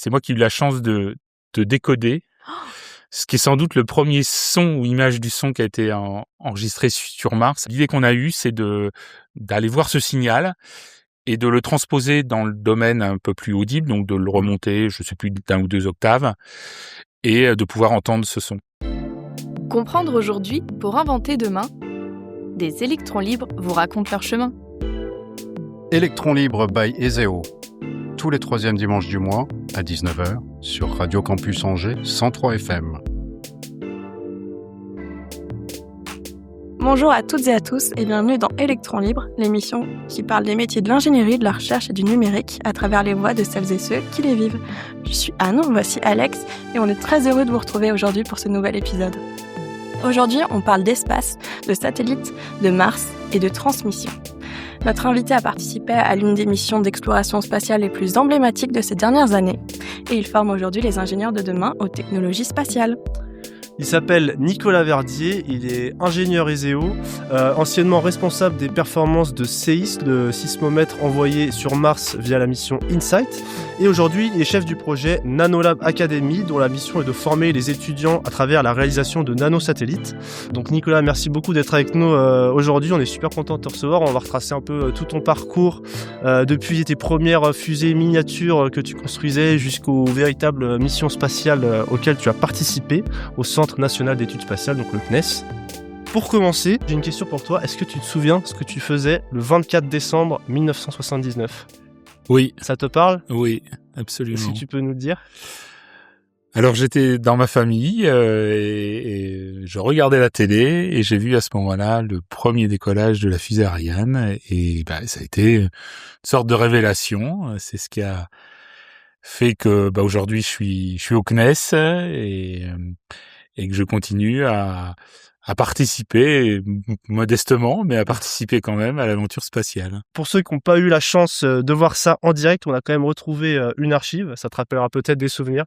C'est moi qui ai eu la chance de décoder, ce qui est sans doute le premier son ou image du son qui a été enregistré sur Mars. L'idée qu'on a eue, c'est d'aller voir ce signal et de le transposer dans le domaine un peu plus audible, donc de le remonter, je sais plus, d'1 ou 2 octaves, et de pouvoir entendre ce son. Comprendre aujourd'hui pour inventer demain. Des électrons libres vous racontent leur chemin. Électrons libres by Ezeo. Tous les 3e dimanches du mois, à 19h, sur Radio Campus Angers 103 FM. Bonjour à toutes et à tous et bienvenue dans Électrons libres, l'émission qui parle des métiers de l'ingénierie, de la recherche et du numérique à travers les voix de celles et ceux qui les vivent. Je suis Anne, voici Alex et on est très heureux de vous retrouver aujourd'hui pour ce nouvel épisode. Aujourd'hui, on parle d'espace, de satellites, de Mars et de transmission. Notre invité a participé à l'une des missions d'exploration spatiale les plus emblématiques de ces dernières années et il forme aujourd'hui les ingénieurs de demain aux technologies spatiales. Il s'appelle Nicolas Verdier, il est ingénieur Ezeo, anciennement responsable des performances de SEIS, le sismomètre envoyé sur Mars via la mission InSight. Et aujourd'hui, il est chef du projet Nanolab Academy, dont la mission est de former les étudiants à travers la réalisation de nanosatellites. Donc Nicolas, merci beaucoup d'être avec nous aujourd'hui, on est super content de te recevoir. On va retracer un peu tout ton parcours, depuis tes premières fusées miniatures que tu construisais jusqu'aux véritables missions spatiales auxquelles tu as participé au Centre national d'études spatiales, donc le CNES. Pour commencer, j'ai une question pour toi. Est-ce que tu te souviens ce que tu faisais le 24 décembre 1979 ? Oui. Ça te parle ? Oui, absolument. Est-ce que tu peux nous le dire ? Alors j'étais dans ma famille et je regardais la télé et j'ai vu à ce moment-là le premier décollage de la fusée Ariane et ça a été une sorte de révélation. C'est ce qui a fait que aujourd'hui je suis au CNES et que je continue à participer, modestement, mais à participer quand même à l'aventure spatiale. Pour ceux qui n'ont pas eu la chance de voir ça en direct, on a quand même retrouvé une archive, ça te rappellera peut-être des souvenirs.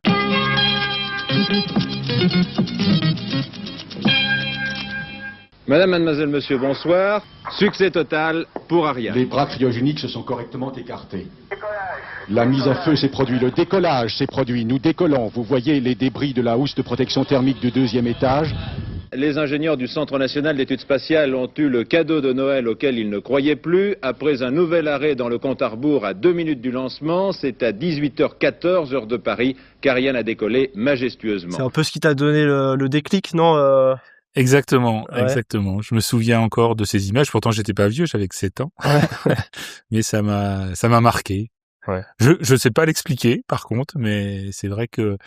Madame, mademoiselle, monsieur, bonsoir. Succès total pour Ariane. Les bras cryogéniques se sont correctement écartés. La mise en feu s'est produite, le décollage s'est produit. Nous décollons. Vous voyez les débris de la housse de protection thermique du 2e étage. Les ingénieurs du Centre national d'études spatiales ont eu le cadeau de Noël auquel ils ne croyaient plus. Après un nouvel arrêt dans le compte à rebours à 2 minutes du lancement, c'est à 18h14, heure de Paris, qu'Ariane a décollé majestueusement. C'est un peu ce qui t'a donné le déclic, non Exactement, ouais. Exactement. Je me souviens encore de ces images. Pourtant, j'étais pas vieux, j'avais que 7 ans. Ouais. Mais ça m'a marqué. Ouais. Je sais pas l'expliquer, par contre, mais c'est vrai que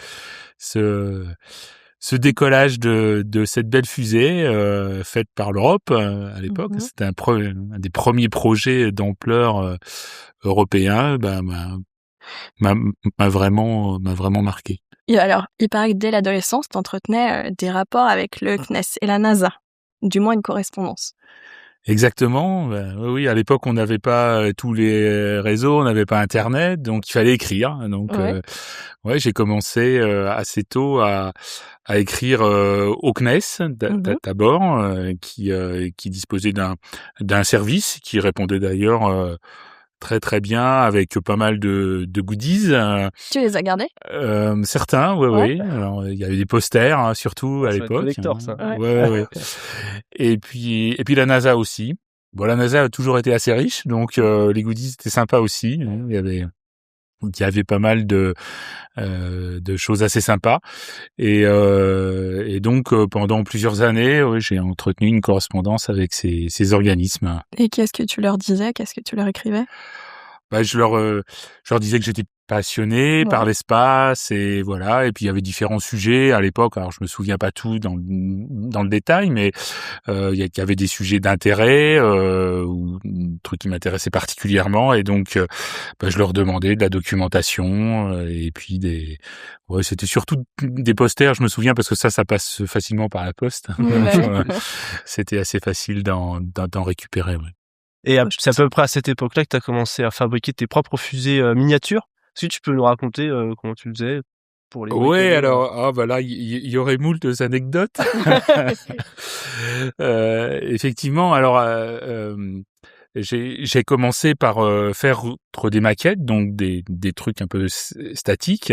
ce décollage de cette belle fusée faite par l'Europe à l'époque, c'était un des premiers projets d'ampleur européen, m'a vraiment marqué. Et alors, il paraît que dès l'adolescence, tu entretenais des rapports avec le CNES et la NASA, du moins une correspondance. Exactement. Oui, à l'époque, on n'avait pas tous les réseaux, on n'avait pas Internet, donc il fallait écrire. Donc, j'ai commencé assez tôt à écrire au CNES d'abord, qui disposait d'un service qui répondait d'ailleurs très très bien avec pas mal de goodies. Tu les as gardés ? Certains, oui. Alors il y avait des posters surtout à l'époque. Collector, ça. Ouais. Et puis la NASA aussi. Bon, la NASA a toujours été assez riche, donc les goodies étaient sympas aussi. Il y avait pas mal de choses assez sympas et donc pendant plusieurs années, j'ai entretenu une correspondance avec ces organismes. Et qu'est-ce que tu leur disais ? Qu'est-ce que tu leur écrivais ? Je leur disais que j'étais passionné par l'espace et voilà. Et puis il y avait différents sujets à l'époque. Alors je me souviens pas tout dans le détail, mais il y avait des sujets d'intérêt ou des trucs qui m'intéressaient particulièrement. Et donc je leur demandais de la documentation et puis c'était surtout des posters. Je me souviens parce que ça passe facilement par la poste. C'était assez facile d'en récupérer. Ouais. Et c'est à peu près à cette époque-là que tu as commencé à fabriquer tes propres fusées miniatures. Est-ce que tu peux nous raconter comment tu le faisais pour les... Oui, alors, là, il y aurait moult anecdotes. Effectivement, alors, j'ai commencé par faire des maquettes, donc des trucs un peu statiques,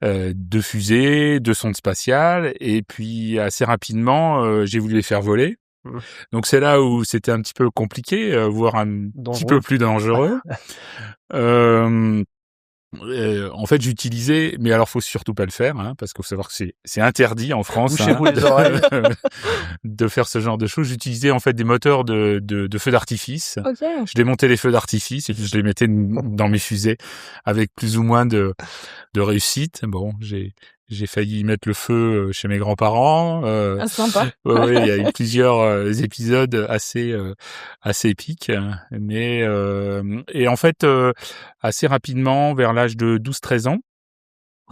de fusées, de sondes spatiales, et puis assez rapidement, j'ai voulu les faire voler. Donc c'est là où c'était un petit peu compliqué, voire un petit peu plus dangereux. En fait, j'utilisais, mais alors faut surtout pas le faire, hein, parce qu'il faut savoir que c'est interdit en France, Bouchez-vous les oreilles. de faire ce genre de choses. J'utilisais en fait des moteurs de feux d'artifice. Ok. Je démontais les feux d'artifice et puis je les mettais dans mes fusées avec plus ou moins de réussite. Bon, j'ai failli y mettre le feu chez mes grands-parents. Sympa. Ouais, il y a eu plusieurs épisodes assez épiques, mais et en fait assez rapidement, vers l'âge de 12-13 ans,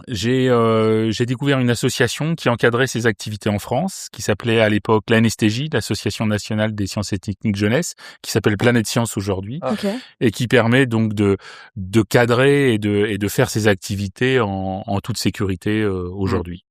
j'ai découvert une association qui encadrait ces activités en France, qui s'appelait à l'époque l'ANSTJ, l'Association nationale des sciences et techniques jeunesse, qui s'appelle Planète Science aujourd'hui, et qui permet donc de cadrer et de faire ces activités en toute sécurité aujourd'hui.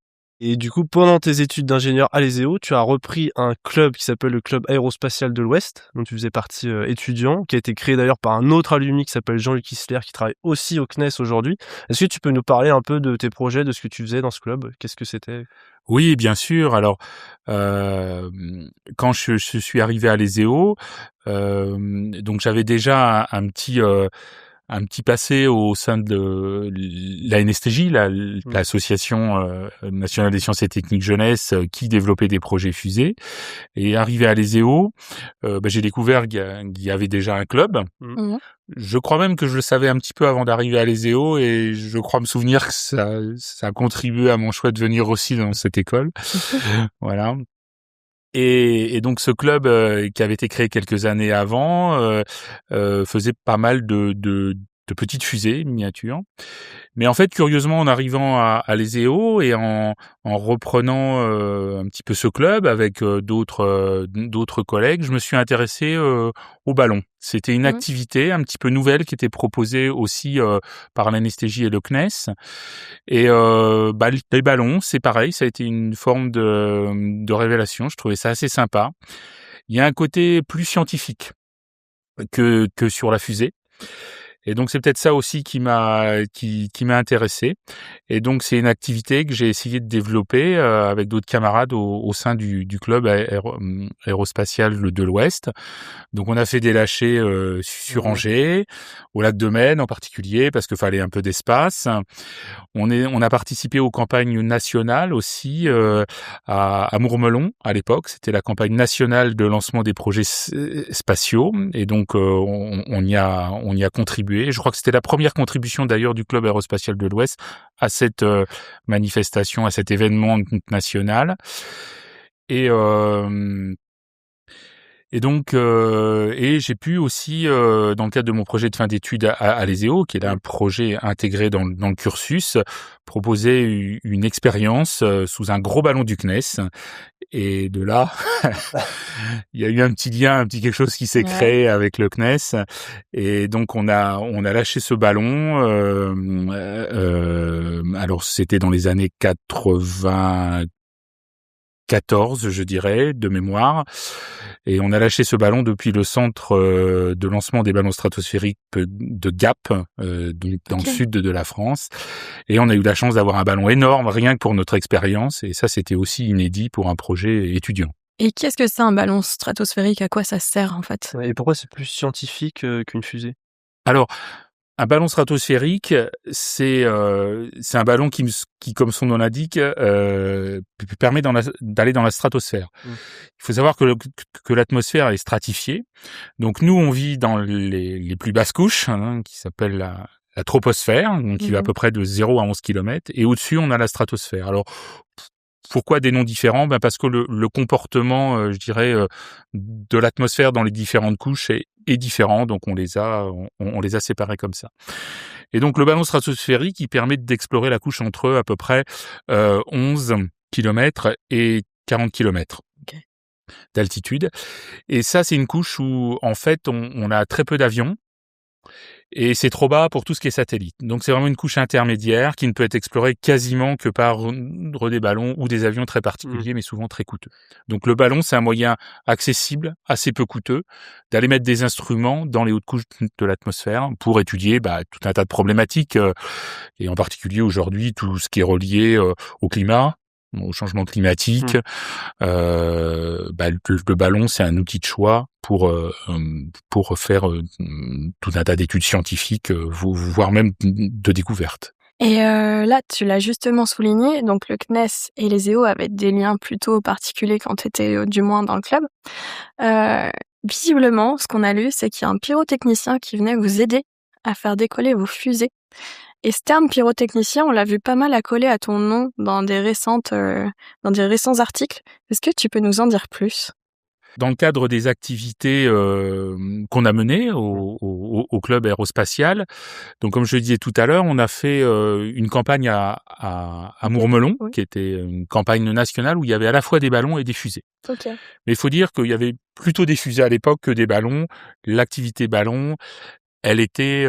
Et du coup, pendant tes études d'ingénieur à l'ESEO, tu as repris un club qui s'appelle le Club Aérospatial de l'Ouest, dont tu faisais partie étudiant, qui a été créé d'ailleurs par un autre alumni qui s'appelle Jean-Luc Isler, qui travaille aussi au CNES aujourd'hui. Est-ce que tu peux nous parler un peu de tes projets, de ce que tu faisais dans ce club? Qu'est-ce que c'était? Oui, bien sûr. Alors, quand je suis arrivé à l'ESEO, donc j'avais déjà un petit passé au sein de la NSTJ, l'association nationale des sciences et techniques jeunesse, qui développait des projets fusées. Et arrivé à l'ESEO, j'ai découvert qu'il y avait déjà un club. Je crois même que je le savais un petit peu avant d'arriver à l'ESEO, et je crois me souvenir que ça a contribué à mon choix de venir aussi dans cette école. Voilà. Et donc ce club qui avait été créé quelques années avant faisait pas mal de petites fusées miniatures. Mais en fait, curieusement, en arrivant à l'ESEO et en reprenant un petit peu ce club avec d'autres collègues, je me suis intéressé au ballon. C'était une activité un petit peu nouvelle qui était proposée aussi par l'ANSTJ et le CNES. Et les ballons, c'est pareil, ça a été une forme de révélation. Je trouvais ça assez sympa. Il y a un côté plus scientifique que sur la fusée. Et donc c'est peut-être ça aussi qui m'a intéressé. Et donc c'est une activité que j'ai essayé de développer avec d'autres camarades au sein du club aérospatial de l'Ouest. Donc on a fait des lâchers sur Angers, au lac de Maine en particulier, parce qu'il fallait un peu d'espace. On a participé aux campagnes nationales aussi à Mourmelon à l'époque. C'était la campagne nationale de lancement des projets spatiaux, et donc on y a contribué. Je crois que c'était la première contribution d'ailleurs du Club aérospatial de l'Ouest à cette manifestation, à cet événement national. Et donc, j'ai pu aussi, dans le cadre de mon projet de fin d'études à l'ESEO, qui est un projet intégré dans le cursus, proposer une expérience sous un gros ballon du CNES. Et de là, il y a eu un petit lien, un petit quelque chose qui s'est créé avec le CNES. Et donc on a lâché ce ballon. Alors c'était dans les années 94, je dirais, de mémoire. Et on a lâché ce ballon depuis le centre de lancement des ballons stratosphériques de Gap, donc dans le sud de la France. Et on a eu la chance d'avoir un ballon énorme, rien que pour notre expérience. Et ça, c'était aussi inédit pour un projet étudiant. Et qu'est-ce que c'est un ballon stratosphérique? À quoi ça sert en fait? Et pourquoi c'est plus scientifique qu'une fusée? Alors, un ballon stratosphérique, c'est un ballon qui, comme son nom l'indique, permet d'aller dans la stratosphère. Il faut savoir que l'atmosphère est stratifiée. Donc nous, on vit dans les plus basses couches, qui s'appellent la troposphère, donc qui va à peu près de 0 à 11 km. Et au-dessus, on a la stratosphère. Alors, pourquoi des noms différents? Parce que le comportement, je dirais, de l'atmosphère dans les différentes couches est différent, donc on les a séparés comme ça. Et donc le ballon stratosphérique, il permet d'explorer la couche entre à peu près 11 km et 40 km d'altitude. Et ça, c'est une couche où en fait on a très peu d'avions. et c'est trop bas pour tout ce qui est satellite. Donc c'est vraiment une couche intermédiaire qui ne peut être explorée quasiment que par des ballons ou des avions très particuliers, mais souvent très coûteux. Donc le ballon, c'est un moyen accessible, assez peu coûteux, d'aller mettre des instruments dans les hautes couches de l'atmosphère pour étudier tout un tas de problématiques, et en particulier aujourd'hui tout ce qui est relié au climat, au changement climatique. Le ballon, c'est un outil de choix pour faire tout un tas d'études scientifiques, voire même de découvertes. Et là, tu l'as justement souligné, donc le CNES et les EO avaient des liens plutôt particuliers quand tu étais du moins dans le club. Visiblement, ce qu'on a lu, c'est qu'il y a un pyrotechnicien qui venait vous aider à faire décoller vos fusées. Et ce terme pyrotechnicien, on l'a vu pas mal accolé à ton nom dans des récents articles. Est-ce que tu peux nous en dire plus ? Dans le cadre des activités qu'on a menées au club aérospatial, donc comme je le disais tout à l'heure, on a fait une campagne à Mourmelon, qui était une campagne nationale où il y avait à la fois des ballons et des fusées. Okay. Mais il faut dire qu'il y avait plutôt des fusées à l'époque que des ballons. L'activité ballon, elle était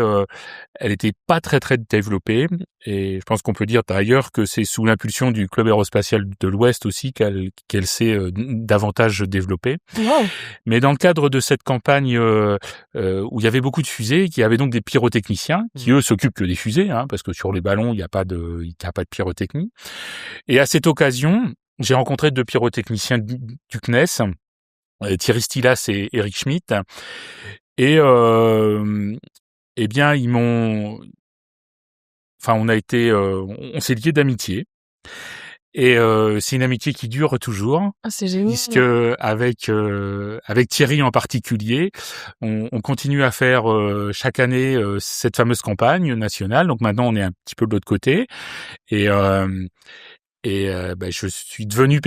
pas très très développée, et je pense qu'on peut dire d'ailleurs que c'est sous l'impulsion du club aérospatial de l'Ouest aussi qu'elle s'est davantage développée. Wow. Mais dans le cadre de cette campagne où il y avait beaucoup de fusées, qui avaient donc des pyrotechniciens qui eux s'occupent que des fusées, parce que sur les ballons il n'y a pas de pyrotechnie. Et à cette occasion, j'ai rencontré 2 pyrotechniciens du CNES, Thierry Stilas et Eric Schmitt. Et bien on s'est liés d'amitié, et c'est une amitié qui dure toujours. Ah, c'est génial. Puisque avec Thierry en particulier, on continue à faire chaque année cette fameuse campagne nationale. Donc maintenant on est un petit peu de l'autre côté, et je suis devenu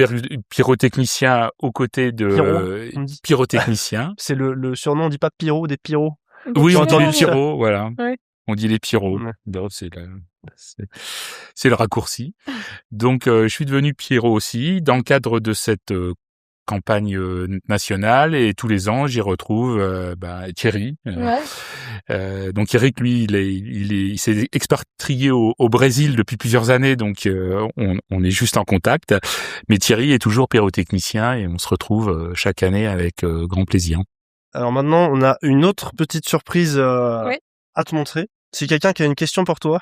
pyrotechnicien aux côtés de pyrotechniciens. C'est le surnom, on dit pas pyro, des pyros. Oui, on dit les pyros, voilà. Ouais. On dit les pyros. Ouais. C'est le raccourci. Donc, je suis devenu pyro aussi dans le cadre de cette campagne nationale, et tous les ans, j'y retrouve Thierry. Donc Eric, lui, il s'est expatrié au Brésil depuis plusieurs années, donc on est juste en contact. Mais Thierry est toujours pyrotechnicien, et on se retrouve chaque année avec grand plaisir. Alors maintenant, on a une autre petite surprise à te montrer. C'est quelqu'un qui a une question pour toi.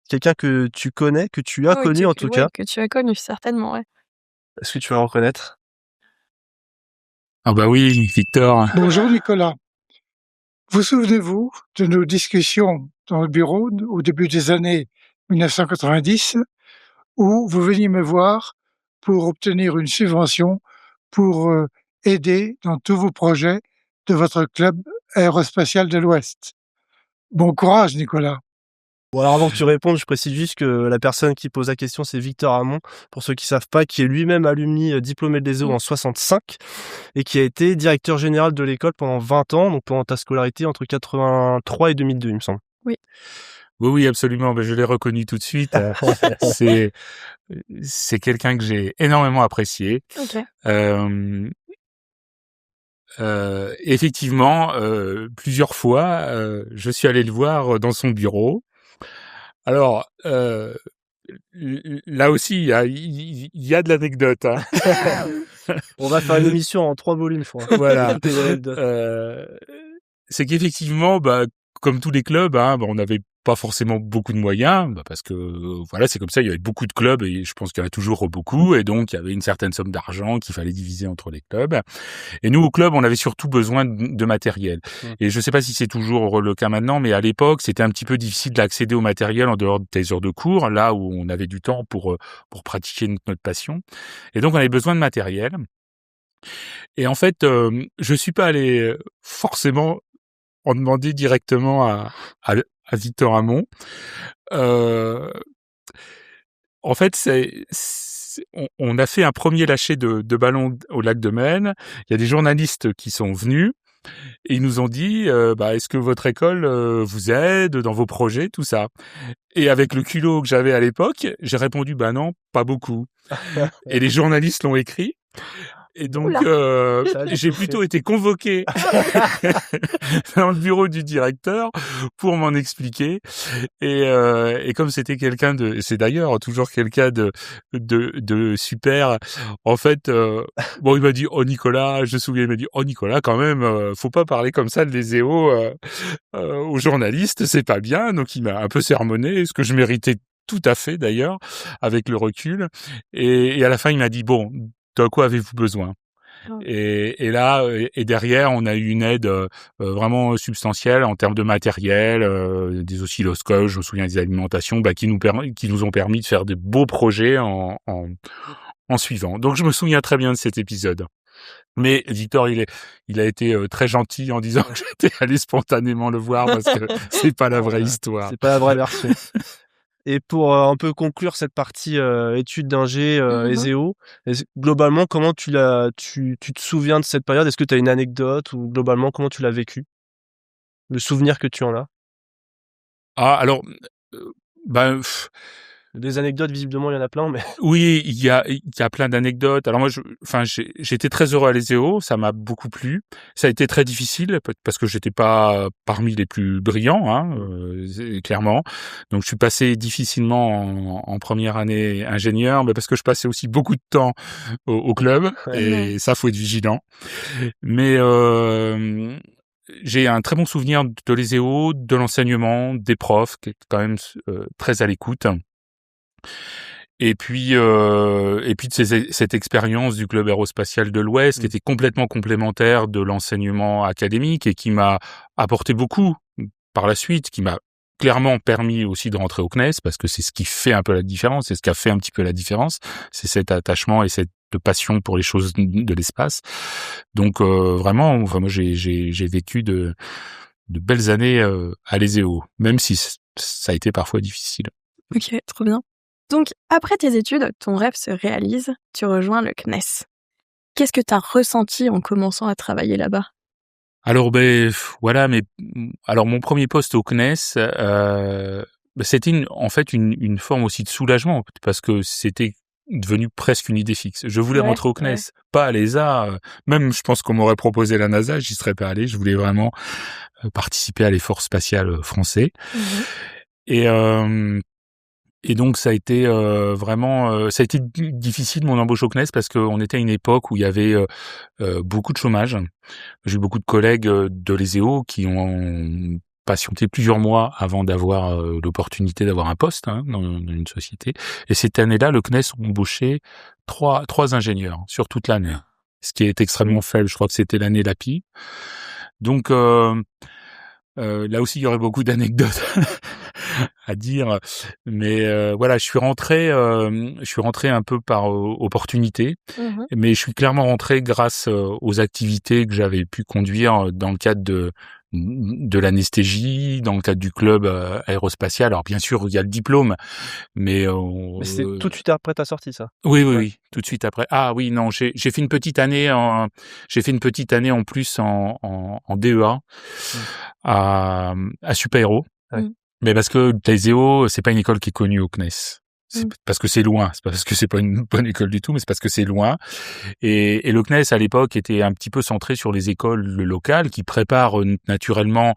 Quelqu'un que tu connais, que tu as connu en tout cas. Que tu as connu, certainement, ouais. Est-ce que tu vas reconnaître ? Ah bah oui, Victor. Bonjour Nicolas. Vous souvenez-vous de nos discussions dans le bureau au début des années 1990, où vous veniez me voir pour obtenir une subvention pour aider dans tous vos projets de votre club aérospatial de l'Ouest. Bon courage Nicolas. Bon, alors avant que tu répondes, je précise juste que la personne qui pose la question, c'est Victor Hamon, pour ceux qui savent pas, qui est lui-même alumni diplômé de l'ESO en 65 et qui a été directeur général de l'école pendant 20 ans, donc pendant ta scolarité entre 83 et 2002, il me semble. Oui. Oui, absolument. Je l'ai reconnu tout de suite. C'est quelqu'un que j'ai énormément apprécié. Okay. Effectivement, plusieurs fois, je suis allé le voir dans son bureau. Alors, là aussi, il y a de l'anecdote. On va faire une émission en 3 volumes, je crois. Voilà. C'est qu'effectivement, comme tous les clubs, on n'avait pas forcément beaucoup de moyens, parce que voilà, c'est comme ça, il y avait beaucoup de clubs, et je pense qu'il y en a toujours beaucoup, et donc il y avait une certaine somme d'argent qu'il fallait diviser entre les clubs. Et nous, au club, on avait surtout besoin de matériel. Et je sais pas si c'est toujours le cas maintenant, mais à l'époque, c'était un petit peu difficile d'accéder au matériel en dehors des heures de cours, là où on avait du temps pour pratiquer notre passion. Et donc, on avait besoin de matériel. Et en fait, je suis pas allé forcément en demander directement à Victor Hamon. En fait, on a fait un premier lâcher de ballon au lac de Maine. Il y a des journalistes qui sont venus et ils nous ont dit est-ce que votre école vous aide dans vos projets, tout ça. Et avec le culot que j'avais à l'époque, j'ai répondu non, pas beaucoup. Et les journalistes l'ont écrit. Et donc, Ça j'ai plutôt été convoqué dans le bureau du directeur pour m'en expliquer. Et comme c'était c'est d'ailleurs toujours quelqu'un de super. En fait, il m'a dit, oh Nicolas, je me souviens, il m'a dit, oh Nicolas, quand même, faut pas parler comme ça de l'ESEO aux journalistes, c'est pas bien. Donc il m'a un peu sermonné, ce que je méritais tout à fait d'ailleurs, avec le recul. Et à la fin, il m'a dit, bon, de quoi avez-vous besoin? Et là, derrière, on a eu une aide vraiment substantielle en termes de matériel, des oscilloscopes, je me souviens des alimentations, qui nous ont permis de faire de beaux projets en suivant. Donc je me souviens très bien de cet épisode. Mais Victor, il a été très gentil en disant que j'étais allé spontanément le voir parce que c'est pas la vraie histoire. C'est pas la vraie version. Et pour un peu conclure cette partie études d'ingé ESEO, globalement, comment tu te souviens de cette période? Est-ce que tu as une anecdote ou globalement, comment tu l'as vécu? Le souvenir que tu en as? Ah, alors, des anecdotes, visiblement, il y en a plein, mais... Oui, il y a plein d'anecdotes. Alors moi, j'étais très heureux à l'ESEO, ça m'a beaucoup plu. Ça a été très difficile parce que j'étais pas parmi les plus brillants, clairement. Donc je suis passé difficilement en première année ingénieur, mais parce que je passais aussi beaucoup de temps au club, et ça, faut être vigilant. Mais j'ai un très bon souvenir de l'ESEO, de l'enseignement, des profs, qui est quand même très à l'écoute. Et puis de cette expérience du club aérospatial de l'Ouest qui était complètement complémentaire de l'enseignement académique et qui m'a apporté beaucoup par la suite, qui m'a clairement permis aussi de rentrer au CNES parce que c'est ce qui fait un peu la différence, c'est ce qui a fait un petit peu la différence, c'est cet attachement et cette passion pour les choses de l'espace. Donc vraiment, moi j'ai vécu de belles années à l'ESEO, même si ça a été parfois difficile. Ok, trop bien. Donc, après tes études, ton rêve se réalise, tu rejoins le CNES. Qu'est-ce que tu as ressenti en commençant à travailler là-bas? Alors, mon premier poste au CNES, c'était en fait une forme aussi de soulagement, parce que c'était devenu presque une idée fixe. Je voulais rentrer au CNES, pas à l'ESA. Même, je pense qu'on m'aurait proposé la NASA, j'y serais pas allé. Je voulais vraiment participer à l'effort spatial français. Et donc ça a été ça a été difficile mon embauche au CNES parce qu'on était à une époque où il y avait beaucoup de chômage. J'ai eu beaucoup de collègues de l'ESEO qui ont patienté plusieurs mois avant d'avoir l'opportunité d'avoir un poste dans une société. Et cette année-là, le CNES a embauché trois ingénieurs sur toute l'année, ce qui est extrêmement faible. Je crois que c'était l'année LAPI. Donc là aussi, il y aurait beaucoup d'anecdotes à dire, mais je suis rentré un peu par opportunité, mais je suis clairement rentré grâce aux activités que j'avais pu conduire dans le cadre de l'anesthésie, dans le cadre du club aérospatial. Alors bien sûr, il y a le diplôme, mais c'est tout de suite après ta sortie, ça? Oui, tout de suite après. Ah oui, non, j'ai fait une petite année en plus en DEA à Super-Héros. Mais parce que l'ESEO, c'est pas une école qui est connue au CNES. C'est parce que c'est loin. C'est pas parce que c'est pas une bonne école du tout, mais c'est parce que c'est loin. Et le CNES, à l'époque, était un petit peu centré sur les écoles locales qui préparent naturellement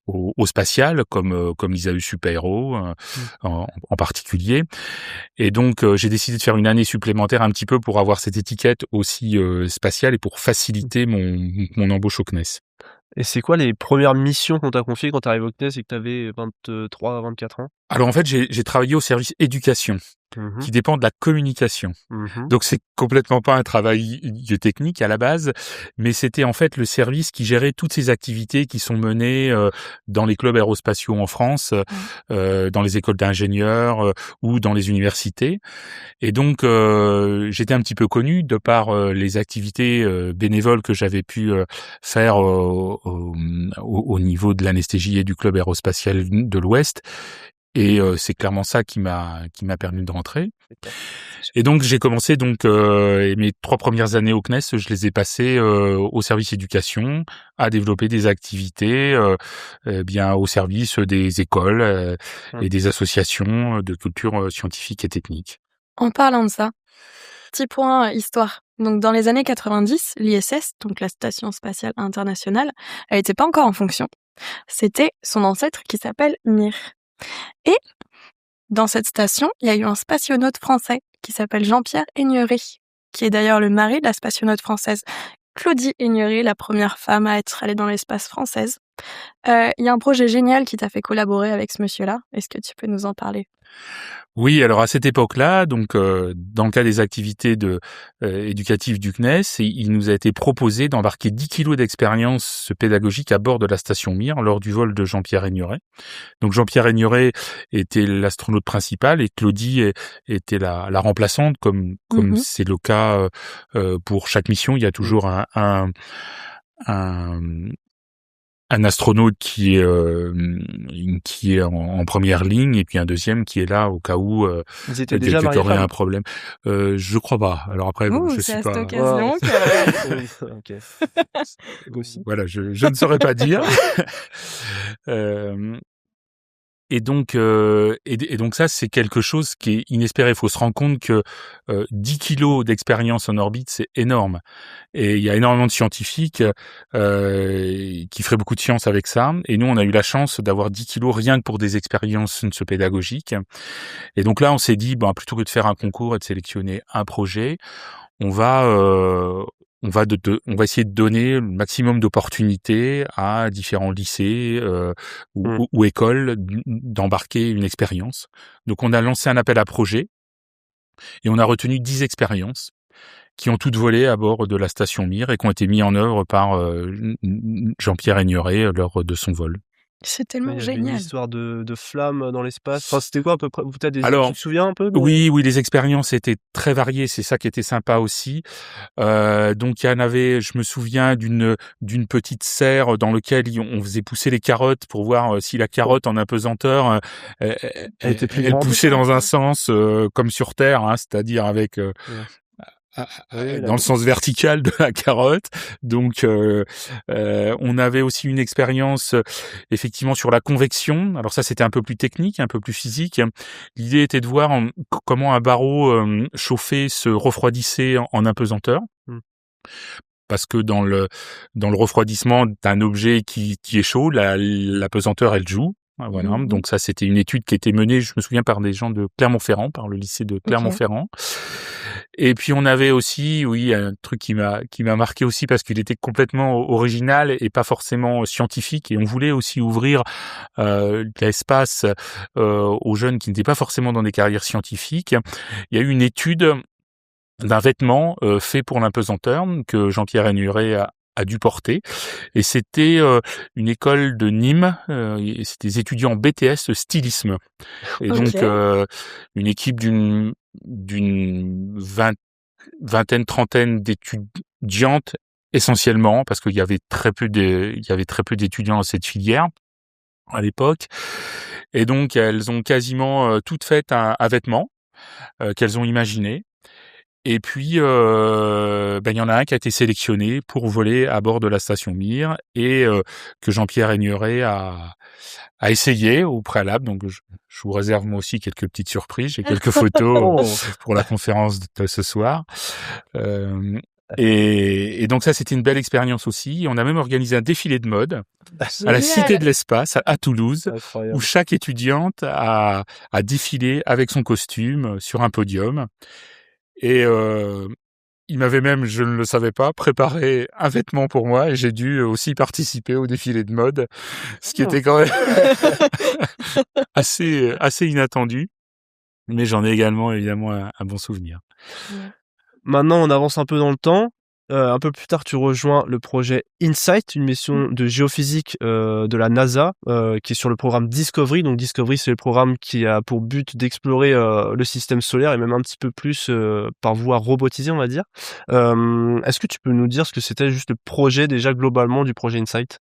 au spatial, comme l'ISAU Super-Héros, en particulier. Et donc, j'ai décidé de faire une année supplémentaire un petit peu pour avoir cette étiquette aussi spatiale et pour faciliter mon embauche au CNES. Et c'est quoi les premières missions qu'on t'a confiées quand t'arrives au CNES et que t'avais 23, 24 ans? Alors en fait, j'ai travaillé au service éducation, qui dépend de la communication. Donc c'est complètement pas un travail technique à la base, mais c'était en fait le service qui gérait toutes ces activités qui sont menées dans les clubs aérospatiaux en France, dans les écoles d'ingénieurs ou dans les universités. Et donc j'étais un petit peu connu de par les activités bénévoles que j'avais pu faire au niveau de l'anesthésie et du club aérospatial de l'Ouest. Et c'est clairement ça qui m'a permis de rentrer. Et donc j'ai commencé mes 3 premières années au CNES, je les ai passées au service éducation, à développer des activités au service des écoles et des associations de culture scientifique et technique. En parlant de ça, petit point histoire. Donc, dans les années 90, l'ISS, donc la Station spatiale internationale, elle n'était pas encore en fonction. C'était son ancêtre qui s'appelle Mir. Et dans cette station, il y a eu un spationaute français qui s'appelle Jean-Pierre Aigneret, qui est d'ailleurs le mari de la spationaute française Claudie Aigneret, la première femme à être allée dans l'espace française. Il y a un projet génial qui t'a fait collaborer avec ce monsieur-là. Est-ce que tu peux nous en parler ? Oui, alors à cette époque-là, donc dans le cas des activités éducatives du CNES, il nous a été proposé d'embarquer 10 kilos d'expérience pédagogique à bord de la station Mir lors du vol de Jean-Pierre Aigneret. Donc Jean-Pierre Aigneret était l'astronaute principal et Claudie était la remplaçante, comme c'est le cas pour chaque mission. Il y a toujours un astronaute qui est en première ligne et puis un deuxième qui est là au cas où Ils étaient déjà mariés, aurait un problème. Je crois pas. Alors après, je sais pas. C'est à cette occasion que... Ok. Aussi. Voilà, je ne saurais pas dire. Et donc ça, c'est quelque chose qui est inespéré. Il faut se rendre compte que 10 kilos d'expérience en orbite, c'est énorme. Et il y a énormément de scientifiques qui feraient beaucoup de science avec ça. Et nous, on a eu la chance d'avoir 10 kilos rien que pour des expériences pédagogiques. Et donc là, on s'est dit, plutôt que de faire un concours et de sélectionner un projet, on va essayer de donner le maximum d'opportunités à différents lycées ou écoles d'embarquer une expérience. Donc on a lancé un appel à projet et on a retenu 10 expériences qui ont toutes volé à bord de la station Mir et qui ont été mises en œuvre par Jean-Pierre Aigneret lors de son vol. C'est tellement Il y avait génial. une histoire de flammes dans l'espace. Enfin, c'était quoi à peu près? Tu te souviens un peu? Oui, les expériences étaient très variées. C'est ça qui était sympa aussi. Donc il y en avait, je me souviens d'une petite serre dans laquelle on faisait pousser les carottes pour voir si la carotte en apesanteur elle poussait dans un sens comme sur Terre, hein, c'est-à-dire avec dans le sens vertical de la carotte. Donc on avait aussi une expérience effectivement sur la convection. Alors ça, c'était un peu plus technique, un peu plus physique. L'idée était de voir comment un barreau chauffé se refroidissait en apesanteur. Parce que dans le refroidissement d'un objet qui est chaud, l'apesanteur elle joue. Voilà. Donc ça, c'était une étude qui était menée, je me souviens, par des gens de Clermont-Ferrand, par le lycée de Clermont-Ferrand. Et puis on avait aussi, un truc qui m'a marqué aussi parce qu'il était complètement original et pas forcément scientifique. Et on voulait aussi ouvrir l'espace aux jeunes qui n'étaient pas forcément dans des carrières scientifiques. Il y a eu une étude d'un vêtement fait pour l'apesanteur que Jean-Pierre Aigneret a dû porter, et c'était une école de Nîmes, c'était des étudiants BTS stylisme, et donc une équipe d'une vingtaine, trentaine d'étudiantes essentiellement, parce qu'il y avait très peu d'étudiants dans cette filière à l'époque, et donc elles ont quasiment toutes fait un vêtement qu'elles ont imaginé. Et puis, il y en a un qui a été sélectionné pour voler à bord de la station Mir et que Jean-Pierre Aigneret a essayé au préalable. Donc, je vous réserve moi aussi quelques petites surprises. J'ai quelques photos pour la conférence de ce soir. Et donc ça, c'était une belle expérience aussi. On a même organisé un défilé de mode à la Cité de l'Espace à Toulouse, où chaque étudiante a défilé avec son costume sur un podium. Et il m'avait même, je ne le savais pas, préparé un vêtement pour moi et j'ai dû aussi participer au défilé de mode, ce qui était quand même assez inattendu, mais j'en ai également évidemment un bon souvenir. Maintenant, on avance un peu dans le temps. Un peu plus tard, tu rejoins le projet InSight, une mission de géophysique de la NASA, qui est sur le programme Discovery. Donc Discovery, c'est le programme qui a pour but d'explorer le système solaire et même un petit peu plus par voie robotisée, on va dire. Est-ce que tu peux nous dire ce que c'était juste le projet déjà globalement du projet InSight ?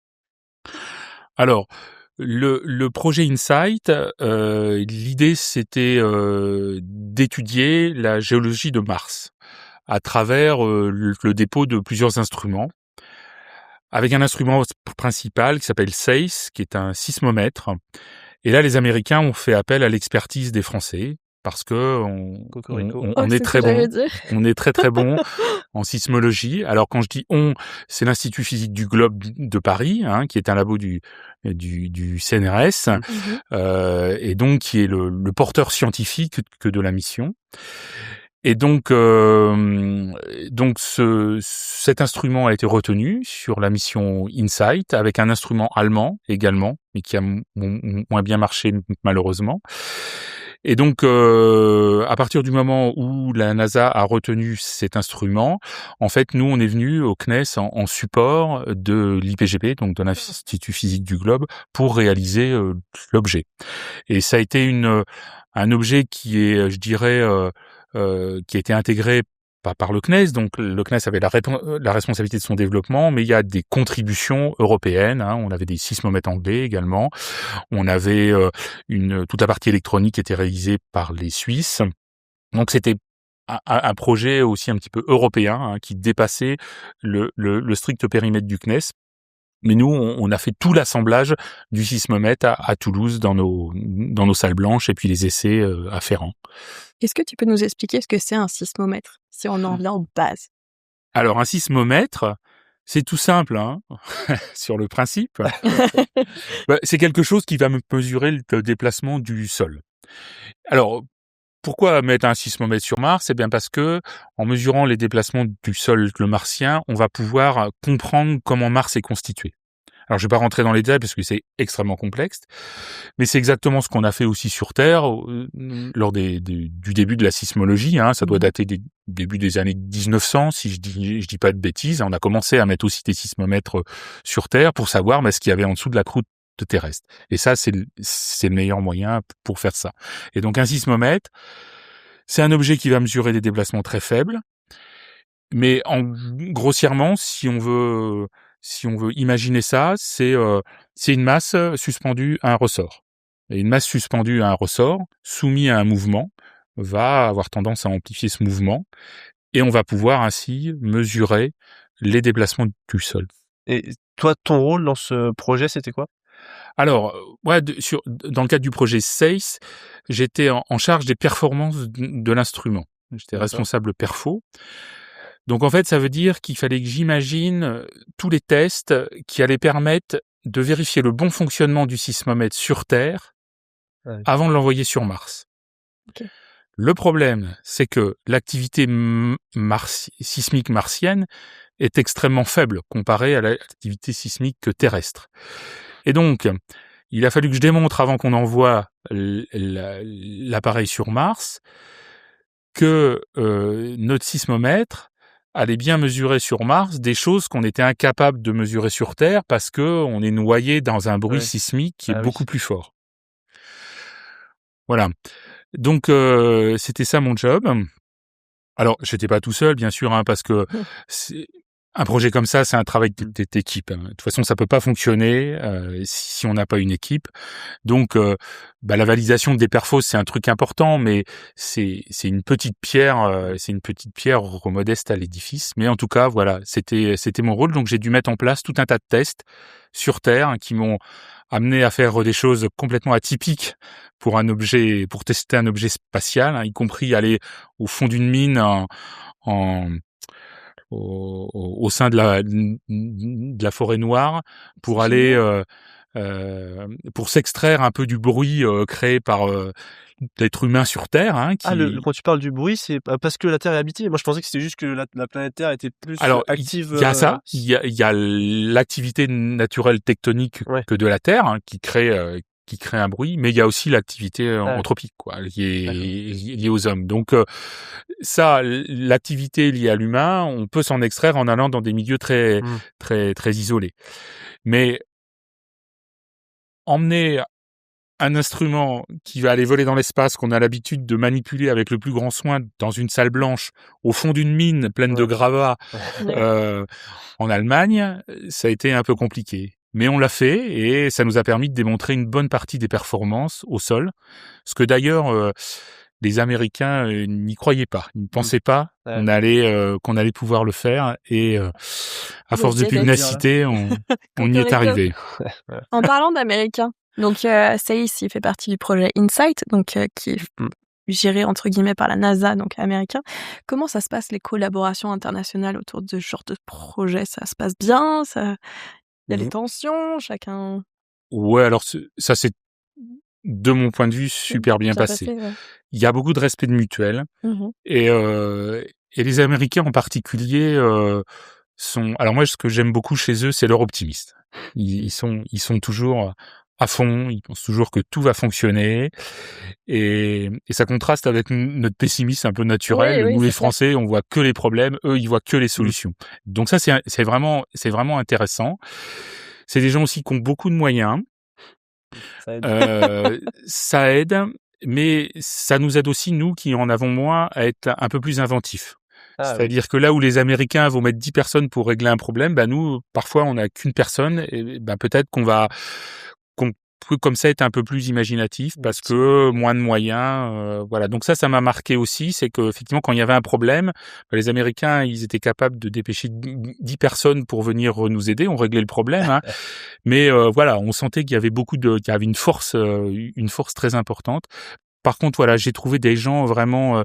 Alors, le projet InSight, l'idée c'était d'étudier la géologie de Mars à travers le dépôt de plusieurs instruments, avec un instrument principal qui s'appelle SACE, qui est un sismomètre. Et là, les Américains ont fait appel à l'expertise des Français, parce que on c'est est très ce que j'allais bon. dire. On est très très bon en sismologie. Alors quand je dis on, c'est l'Institut physique du globe de Paris, qui est un labo du CNRS, et donc qui est le porteur scientifique que de la mission. Et donc cet instrument a été retenu sur la mission InSight avec un instrument allemand également, mais qui a moins bien marché malheureusement. Et donc à partir du moment où la NASA a retenu cet instrument, en fait nous on est venu au CNES en support de l'IPGP, donc de l'Institut physique du globe, pour réaliser l'objet. Et ça a été un objet qui est, je dirais, qui a été intégré par le CNES, donc le CNES avait la responsabilité de son développement, mais il y a des contributions européennes, on avait des sismomètres anglais également, on avait toute la partie électronique qui était réalisée par les Suisses, donc c'était un projet aussi un petit peu européen, qui dépassait le strict périmètre du CNES. Mais nous, on a fait tout l'assemblage du sismomètre à Toulouse dans nos salles blanches et puis les essais afférents. Est-ce que tu peux nous expliquer ce que c'est un sismomètre, si on en vient aux bases? Alors, un sismomètre, c'est tout simple, sur le principe. C'est quelque chose qui va mesurer le déplacement du sol. Alors, pourquoi mettre un sismomètre sur Mars? C'est bien parce que, en mesurant les déplacements du sol martien, on va pouvoir comprendre comment Mars est constitué. Alors, je vais pas rentrer dans les détails parce que c'est extrêmement complexe, mais c'est exactement ce qu'on a fait aussi sur Terre lors du début de la sismologie. Ça doit dater des débuts des années 1900, si je dis pas de bêtises. On a commencé à mettre aussi des sismomètres sur Terre pour savoir ce qu'il y avait en dessous de la croûte terrestre. Et ça, c'est le meilleur moyen pour faire ça. Et donc, un sismomètre, c'est un objet qui va mesurer des déplacements très faibles, mais grossièrement, si on veut imaginer ça, c'est une masse suspendue à un ressort. Et une masse suspendue à un ressort, soumise à un mouvement, va avoir tendance à amplifier ce mouvement, et on va pouvoir ainsi mesurer les déplacements du sol. Et toi, ton rôle dans ce projet, c'était quoi? Alors, dans le cadre du projet SACE, j'étais en charge des performances de l'instrument. J'étais responsable perfo. Donc en fait, ça veut dire qu'il fallait que j'imagine tous les tests qui allaient permettre de vérifier le bon fonctionnement du sismomètre sur Terre avant de l'envoyer sur Mars. Okay. Le problème, c'est que l'activité sismique martienne est extrêmement faible comparée à l'activité sismique terrestre. Et donc, il a fallu que je démontre avant qu'on envoie l'appareil sur Mars que notre sismomètre allait bien mesurer sur Mars des choses qu'on était incapable de mesurer sur Terre parce que on est noyé dans un bruit sismique qui est beaucoup plus fort. Voilà. Donc c'était ça mon job. Alors j'étais pas tout seul bien sûr parce que un projet comme ça, c'est un travail d'équipe. De toute façon, ça peut pas fonctionner si on n'a pas une équipe. Donc, la validation des perfos, c'est un truc important, mais c'est une petite pierre, modeste à l'édifice. Mais en tout cas, voilà, c'était mon rôle. Donc, j'ai dû mettre en place tout un tas de tests sur Terre qui m'ont amené à faire des choses complètement atypiques pour tester un objet spatial, y compris aller au fond d'une mine au sein de la forêt noire pour aller pour s'extraire un peu du bruit créé par l'être humain sur Terre. Quand tu parles du bruit, c'est parce que la Terre est habitée. Moi, je pensais que c'était juste que la planète Terre était plus active. Il y a ça. Il y a l'activité naturelle tectonique que de la Terre qui crée un bruit, mais il y a aussi l'activité anthropique, liée aux hommes. Donc ça, l'activité liée à l'humain, on peut s'en extraire en allant dans des milieux très très très isolés. Mais emmener un instrument qui va aller voler dans l'espace, qu'on a l'habitude de manipuler avec le plus grand soin dans une salle blanche, au fond d'une mine pleine de gravats, en Allemagne, ça a été un peu compliqué. Mais on l'a fait et ça nous a permis de démontrer une bonne partie des performances au sol. Ce que d'ailleurs, les Américains n'y croyaient pas. Ils ne pensaient pas qu'on allait pouvoir le faire. Et à force de pugnacité, on y est arrivé. En parlant d'Américains, donc SACE, il fait partie du projet InSight, donc qui est géré entre guillemets par la NASA, donc américain. Comment ça se passe les collaborations internationales autour de ce genre de projet? Ça se passe bien? Il y a des tensions, chacun. Ouais, alors ça c'est de mon point de vue super bien passé. Ouais. Il y a beaucoup de respect de mutuel et les Américains en particulier sont. Alors moi, ce que j'aime beaucoup chez eux, c'est leur optimisme. Ils sont toujours à fond. Ils pensent toujours que tout va fonctionner et ça contraste avec notre pessimisme un peu naturel. Oui, Nous, les c'est clair. Français, on voit que les problèmes. Eux, ils voient que les solutions. Donc ça, c'est vraiment intéressant. C'est des gens aussi qui ont beaucoup de moyens. Ça aide. Ça aide, mais ça nous aide aussi, nous, qui en avons moins, à être un peu plus inventifs. C'est-à-dire que là où les Américains vont mettre 10 personnes pour régler un problème, bah nous, parfois, on n'a qu'une personne et bah peut-être qu'on peut comme ça être un peu plus imaginatif parce que moins de moyens, voilà. Donc ça m'a marqué aussi, c'est qu'effectivement, quand il y avait un problème, bah, les Américains, ils étaient capables de dépêcher 10 personnes pour venir nous aider, on réglait le problème, hein. Mais voilà, on sentait qu'il y avait qu'il y avait une force très importante. Par contre, voilà, j'ai trouvé des gens vraiment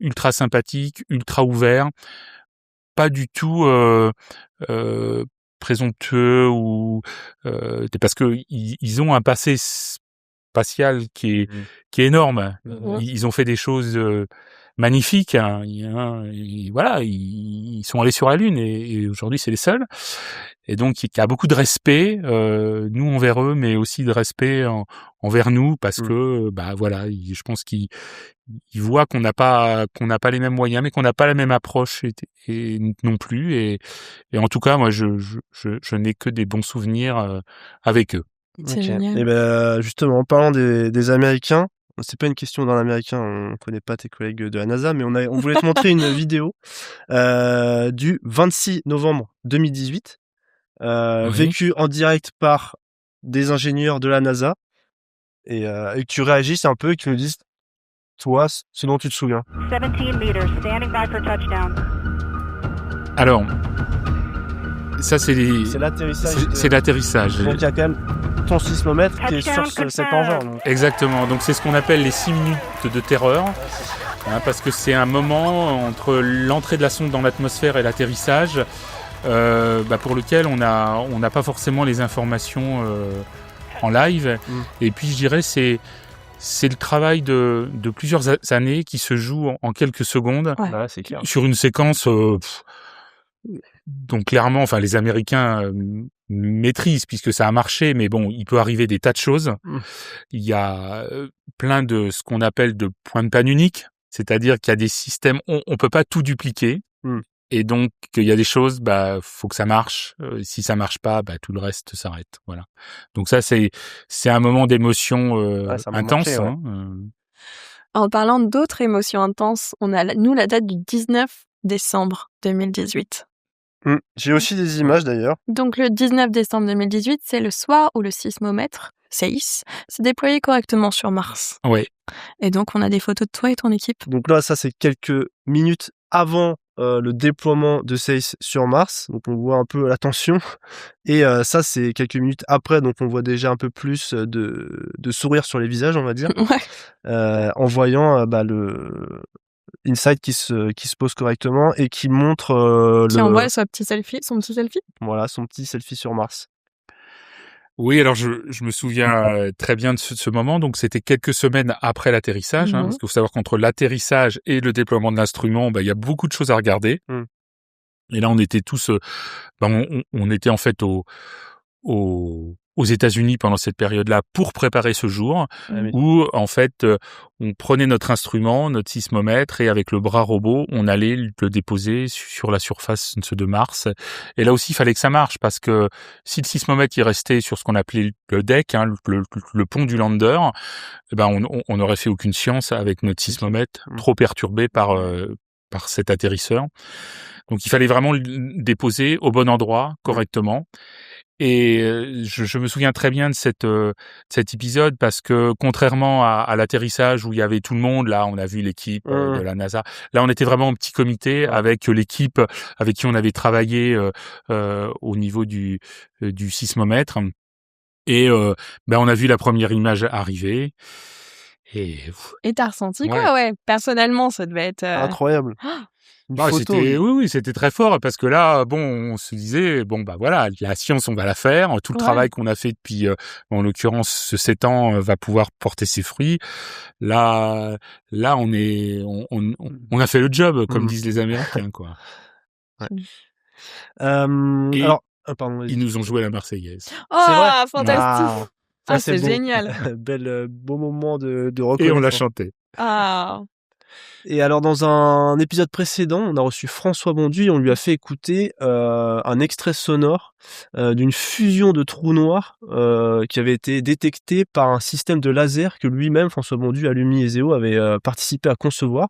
ultra sympathiques, ultra ouverts, pas du tout présomptueux ou parce que ils ont un passé spatial qui est énorme. Ils ont fait des choses magnifiques, hein. Voilà, ils sont allés sur la Lune et aujourd'hui c'est les seuls. Et donc il y a beaucoup de respect, nous envers eux, mais aussi de respect envers nous parce que bah voilà, je pense qu'ils voient qu'on n'a pas les mêmes moyens, mais qu'on n'a pas la même approche et non plus. Et en tout cas, moi, je n'ai que des bons souvenirs avec eux. C'est génial. Et ben justement, en parlant des Américains, c'est pas une question d'un Américain, on connaît pas tes collègues de la NASA, mais on voulait te montrer une vidéo du 26 novembre 2018, vécue en direct par des ingénieurs de la NASA, et que tu réagisses un peu et que tu nous dises, toi, ce dont tu te souviens. 17 meters, standing by for touchdown. Alors, ça c'est l'atterrissage. C'est l'atterrissage. Donc il y a quand même ton sismomètre qui est sur cet engin. Donc. Exactement. Donc c'est ce qu'on appelle les 6 minutes de terreur. Hein, parce que c'est un moment entre l'entrée de la sonde dans l'atmosphère et l'atterrissage pour lequel on n'a pas forcément les informations en live. Et puis je dirais c'est le travail de plusieurs années qui se joue en quelques secondes. Ouais. Là, c'est clair. Sur une séquence donc clairement, enfin les Américains maîtrisent puisque ça a marché, mais bon, il peut arriver des tas de choses. Il y a plein de ce qu'on appelle de points de panne uniques, c'est-à-dire qu'il y a des systèmes, on peut pas tout dupliquer, et donc il y a des choses, faut que ça marche. Si ça marche pas, tout le reste s'arrête. Voilà. Donc ça c'est un moment d'émotion intense. Marqué, ouais. Hein. En parlant d'autres émotions intenses, on a nous la date du 19 décembre 2018. J'ai aussi des images d'ailleurs. Donc le 19 décembre 2018, c'est le soir où le sismomètre, SEIS, s'est déployé correctement sur Mars. Ouais. Et donc on a des photos de toi et ton équipe. Donc là, ça c'est quelques minutes avant le déploiement de SEIS sur Mars. Donc on voit un peu la tension. Et ça c'est quelques minutes après, donc on voit déjà un peu plus de sourire sur les visages, on va dire. Ouais. En voyant le InSight qui se pose correctement et qui montre qui envoie son petit selfie. Voilà, son petit selfie sur Mars. Oui, alors je me souviens très bien de ce moment. Donc c'était quelques semaines après l'atterrissage, parce qu'il faut savoir qu'entre l'atterrissage et le déploiement de l'instrument, il y a beaucoup de choses à regarder. Et là, on était tous, on était en fait aux États-Unis pendant cette période-là pour préparer ce jour où en fait on prenait notre instrument, notre sismomètre et avec le bras robot on allait le déposer sur la surface de Mars. Et là aussi il fallait que ça marche parce que si le sismomètre il restait sur ce qu'on appelait le deck, le pont du lander, on aurait fait aucune science avec notre sismomètre trop perturbé par cet atterrisseur. Donc il fallait vraiment le déposer au bon endroit correctement. Et je me souviens très bien de cet épisode parce que contrairement à l'atterrissage où il y avait tout le monde, là on a vu l'équipe de la NASA, là on était vraiment en petit comité avec l'équipe avec qui on avait travaillé au niveau du sismomètre. Et on a vu la première image arriver. Et t'as ressenti Ouais. quoi, ouais? Personnellement, ça devait être... Incroyable. Une Bah, photo. oui, c'était très fort parce que là, bon, on se disait, bon, bah voilà, la science, on va la faire. Tout le Ouais. travail qu'on a fait depuis, en l'occurrence, ce 7 ans, va pouvoir porter ses fruits. Là, on a fait le job, comme disent les Américains, quoi. Et Alors, pardon, vas-y. Ils nous ont joué la Marseillaise. C'est vrai? Ah, fantastique! Ah, ça, Ah, c'est c'est beau. génial! Beau moment de Et on reconnaissance. l'a chanté. Ah! Et alors, dans un épisode précédent, on a reçu François Bonduit et on lui a fait écouter un extrait sonore d'une fusion de trous noirs qui avait été détectée par un système de laser que lui-même, François Bonduit, Alumni Ezeo, avait participé à concevoir.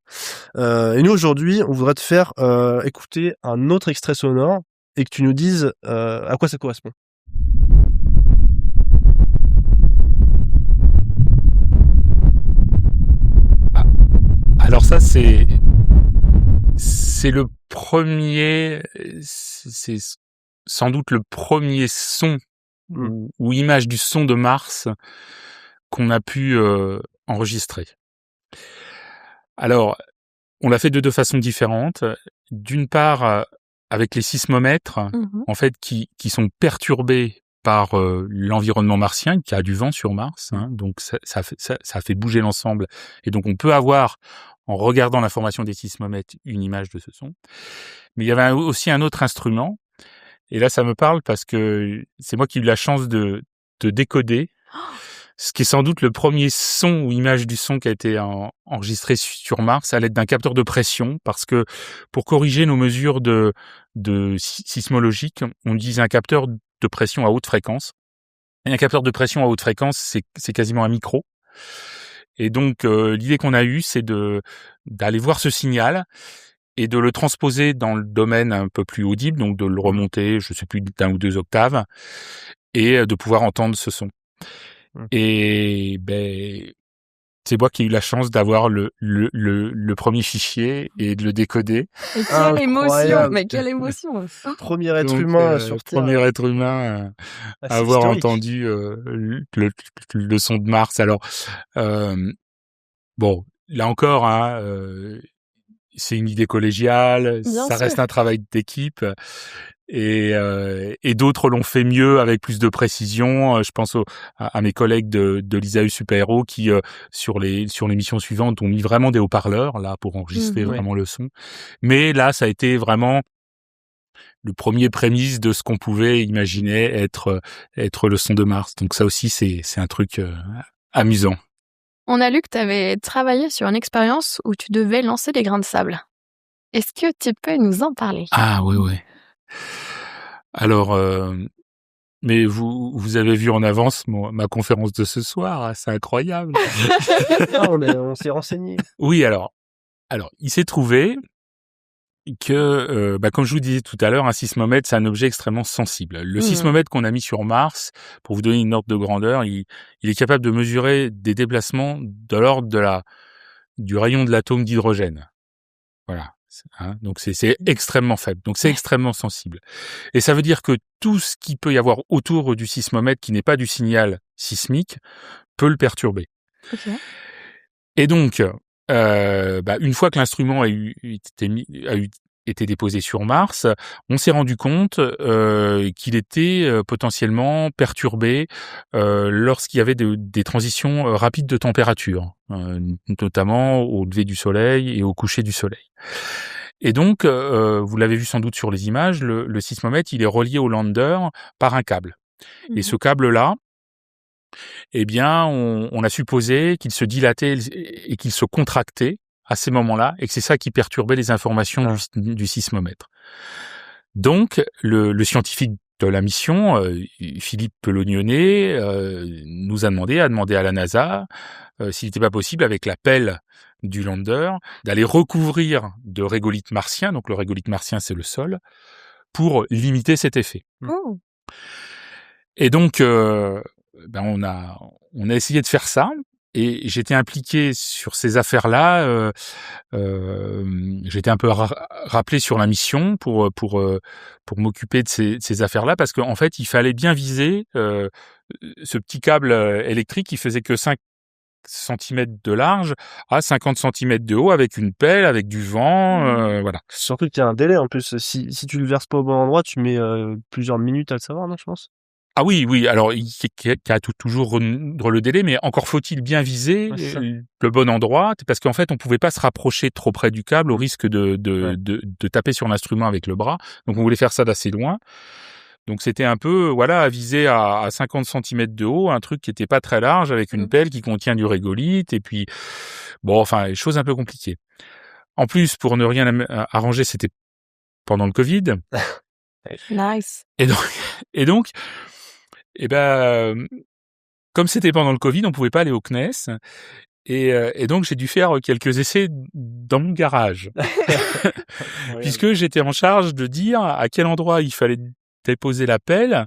Et nous, aujourd'hui, on voudrait te faire écouter un autre extrait sonore et que tu nous dises à quoi ça correspond. Alors ça, c'est le premier, c'est sans doute le premier son ou image du son de Mars qu'on a pu enregistrer. Alors, on l'a fait de deux façons différentes. D'une part, avec les sismomètres, en fait, qui sont perturbés par l'environnement martien, qui a du vent sur Mars, donc ça fait bouger l'ensemble. Et donc, on peut avoir, en regardant l'information des sismomètres, une image de ce son. Mais il y avait aussi un autre instrument. Et là, ça me parle parce que c'est moi qui ai eu la chance de décoder ce qui est sans doute le premier son ou image du son qui a été enregistré sur Mars à l'aide d'un capteur de pression, parce que pour corriger nos mesures de sismologiques, on utilise un capteur de pression à haute fréquence. Et un capteur de pression à haute fréquence, c'est quasiment un micro. Et donc, l'idée qu'on a eue, c'est d'aller voir ce signal et de le transposer dans le domaine un peu plus audible, donc de le remonter, je sais plus, d'1 ou 2 octaves, et de pouvoir entendre ce son. Et c'est moi qui ai eu la chance d'avoir le premier fichier et de le décoder. Et quelle émotion! Mais quelle émotion! Premier être humain sur Terre. Premier être humain à avoir entendu le son de Mars. Alors, bon, là encore, c'est une idée collégiale, Bien ça sûr. reste un travail d'équipe. Et d'autres l'ont fait mieux avec plus de précision. Je pense à mes collègues de l'ISAU Super Héros qui sur les missions suivantes ont mis vraiment des haut-parleurs là pour enregistrer vraiment le son. Mais là, ça a été vraiment le premier prémisse de ce qu'on pouvait imaginer être le son de Mars. Donc ça aussi, c'est un truc amusant. On a lu que tu avais travaillé sur une expérience où tu devais lancer des grains de sable. Est-ce que tu peux nous en parler? Ah oui. Alors, mais vous avez vu en avance ma conférence de ce soir, c'est incroyable. On s'est renseigné. Oui, alors, il s'est trouvé que, comme je vous disais tout à l'heure, un sismomètre, c'est un objet extrêmement sensible. Le sismomètre qu'on a mis sur Mars, pour vous donner une ordre de grandeur, il est capable de mesurer des déplacements de l'ordre du rayon de l'atome d'hydrogène. Voilà. Donc c'est extrêmement faible, donc c'est extrêmement sensible. Et ça veut dire que tout ce qu'il peut y avoir autour du sismomètre qui n'est pas du signal sismique peut le perturber. Okay. Et donc, une fois que l'instrument a été déposé sur Mars, on s'est rendu compte qu'il était potentiellement perturbé lorsqu'il y avait des transitions rapides de température, notamment au lever du soleil et au coucher du soleil. Et donc, vous l'avez vu sans doute sur les images, le sismomètre, il est relié au lander par un câble. Et ce câble-là, eh bien, on a supposé qu'il se dilatait et qu'il se contractait à ces moments-là, et que c'est ça qui perturbait les informations du sismomètre. Donc, le scientifique de la mission, Philippe Pelognonnet, nous a demandé à la NASA s'il n'était pas possible, avec la pelle du lander, d'aller recouvrir de régolithe martien, donc le régolithe martien, c'est le sol, pour limiter cet effet. Oh. Et donc, on a essayé de faire ça, et j'étais impliqué sur ces affaires-là. J'étais un peu rappelé sur la mission pour m'occuper de ces affaires-là, parce qu'en fait, il fallait bien viser ce petit câble électrique qui faisait que 5 centimètres de large à 50 centimètres de haut avec une pelle, avec du vent, voilà. Surtout qu'il y a un délai en plus. Si tu le verses pas au bon endroit, tu mets plusieurs minutes à le savoir, non, je pense. Ah oui, alors il y a toujours le délai, mais encore faut-il bien viser le bon endroit, parce qu'en fait on pouvait pas se rapprocher trop près du câble au risque de taper sur l'instrument avec le bras, donc on voulait faire ça d'assez loin. Donc c'était un peu, à viser à 50 centimètres de haut, un truc qui était pas très large, avec une pelle qui contient du régolithe, et puis, choses un peu compliquées. En plus, pour ne rien arranger, c'était pendant le Covid. Nice. Et donc, comme c'était pendant le Covid, on pouvait pas aller au CNES, et donc j'ai dû faire quelques essais dans mon garage. Puisque j'étais en charge de dire à quel endroit il fallait déposer la pelle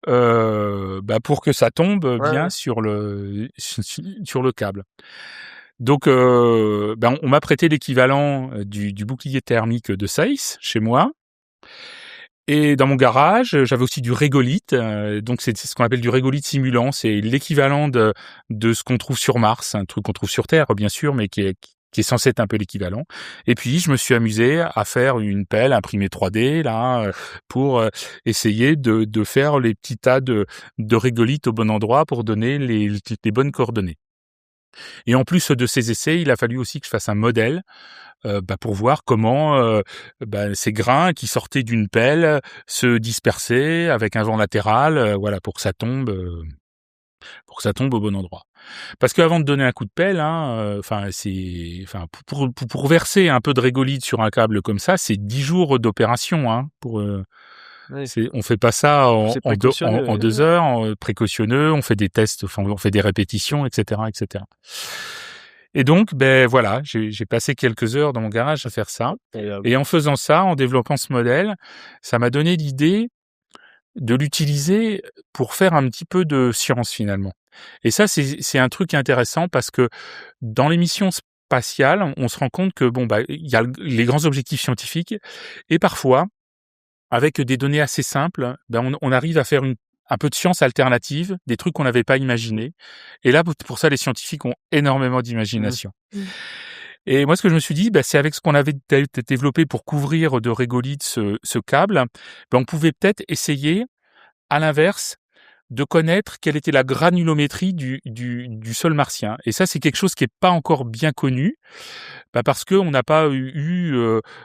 pour que ça tombe bien sur le câble. Donc on m'a prêté l'équivalent du bouclier thermique de Zeiss chez moi. Et dans mon garage, j'avais aussi du régolithe. Donc c'est ce qu'on appelle du régolithe simulant, c'est l'équivalent de ce qu'on trouve sur Mars, un truc qu'on trouve sur Terre bien sûr, mais qui est censé être un peu l'équivalent. Et puis, je me suis amusé à faire une pelle imprimée 3D, là, pour essayer de faire les petits tas de régolithe au bon endroit pour donner les bonnes coordonnées. Et en plus de ces essais, il a fallu aussi que je fasse un modèle pour voir comment ces grains qui sortaient d'une pelle se dispersaient avec un vent latéral, pour que ça tombe au bon endroit. Parce qu'avant de donner un coup de pelle, pour verser un peu de régolithe sur un câble comme ça, c'est 10 jours d'opération, on fait pas ça en 2 heures, précautionneux, on fait des tests, on fait des répétitions, etc., etc. Et donc, j'ai passé quelques heures dans mon garage à faire ça. Et en faisant ça, en développant ce modèle, ça m'a donné l'idée de l'utiliser pour faire un petit peu de science finalement. Et ça, c'est un truc intéressant parce que dans les missions spatiales, on se rend compte que il y a les grands objectifs scientifiques et parfois, avec des données assez simples, on arrive à faire un peu de science alternative, des trucs qu'on n'avait pas imaginés. Et là, pour ça, les scientifiques ont énormément d'imagination. Et moi, ce que je me suis dit, c'est avec ce qu'on avait développé pour couvrir de régolithe ce câble, on pouvait peut-être essayer, à l'inverse, de connaître quelle était la granulométrie du sol martien. Et ça, c'est quelque chose qui est pas encore bien connu, parce que on n'a pas eu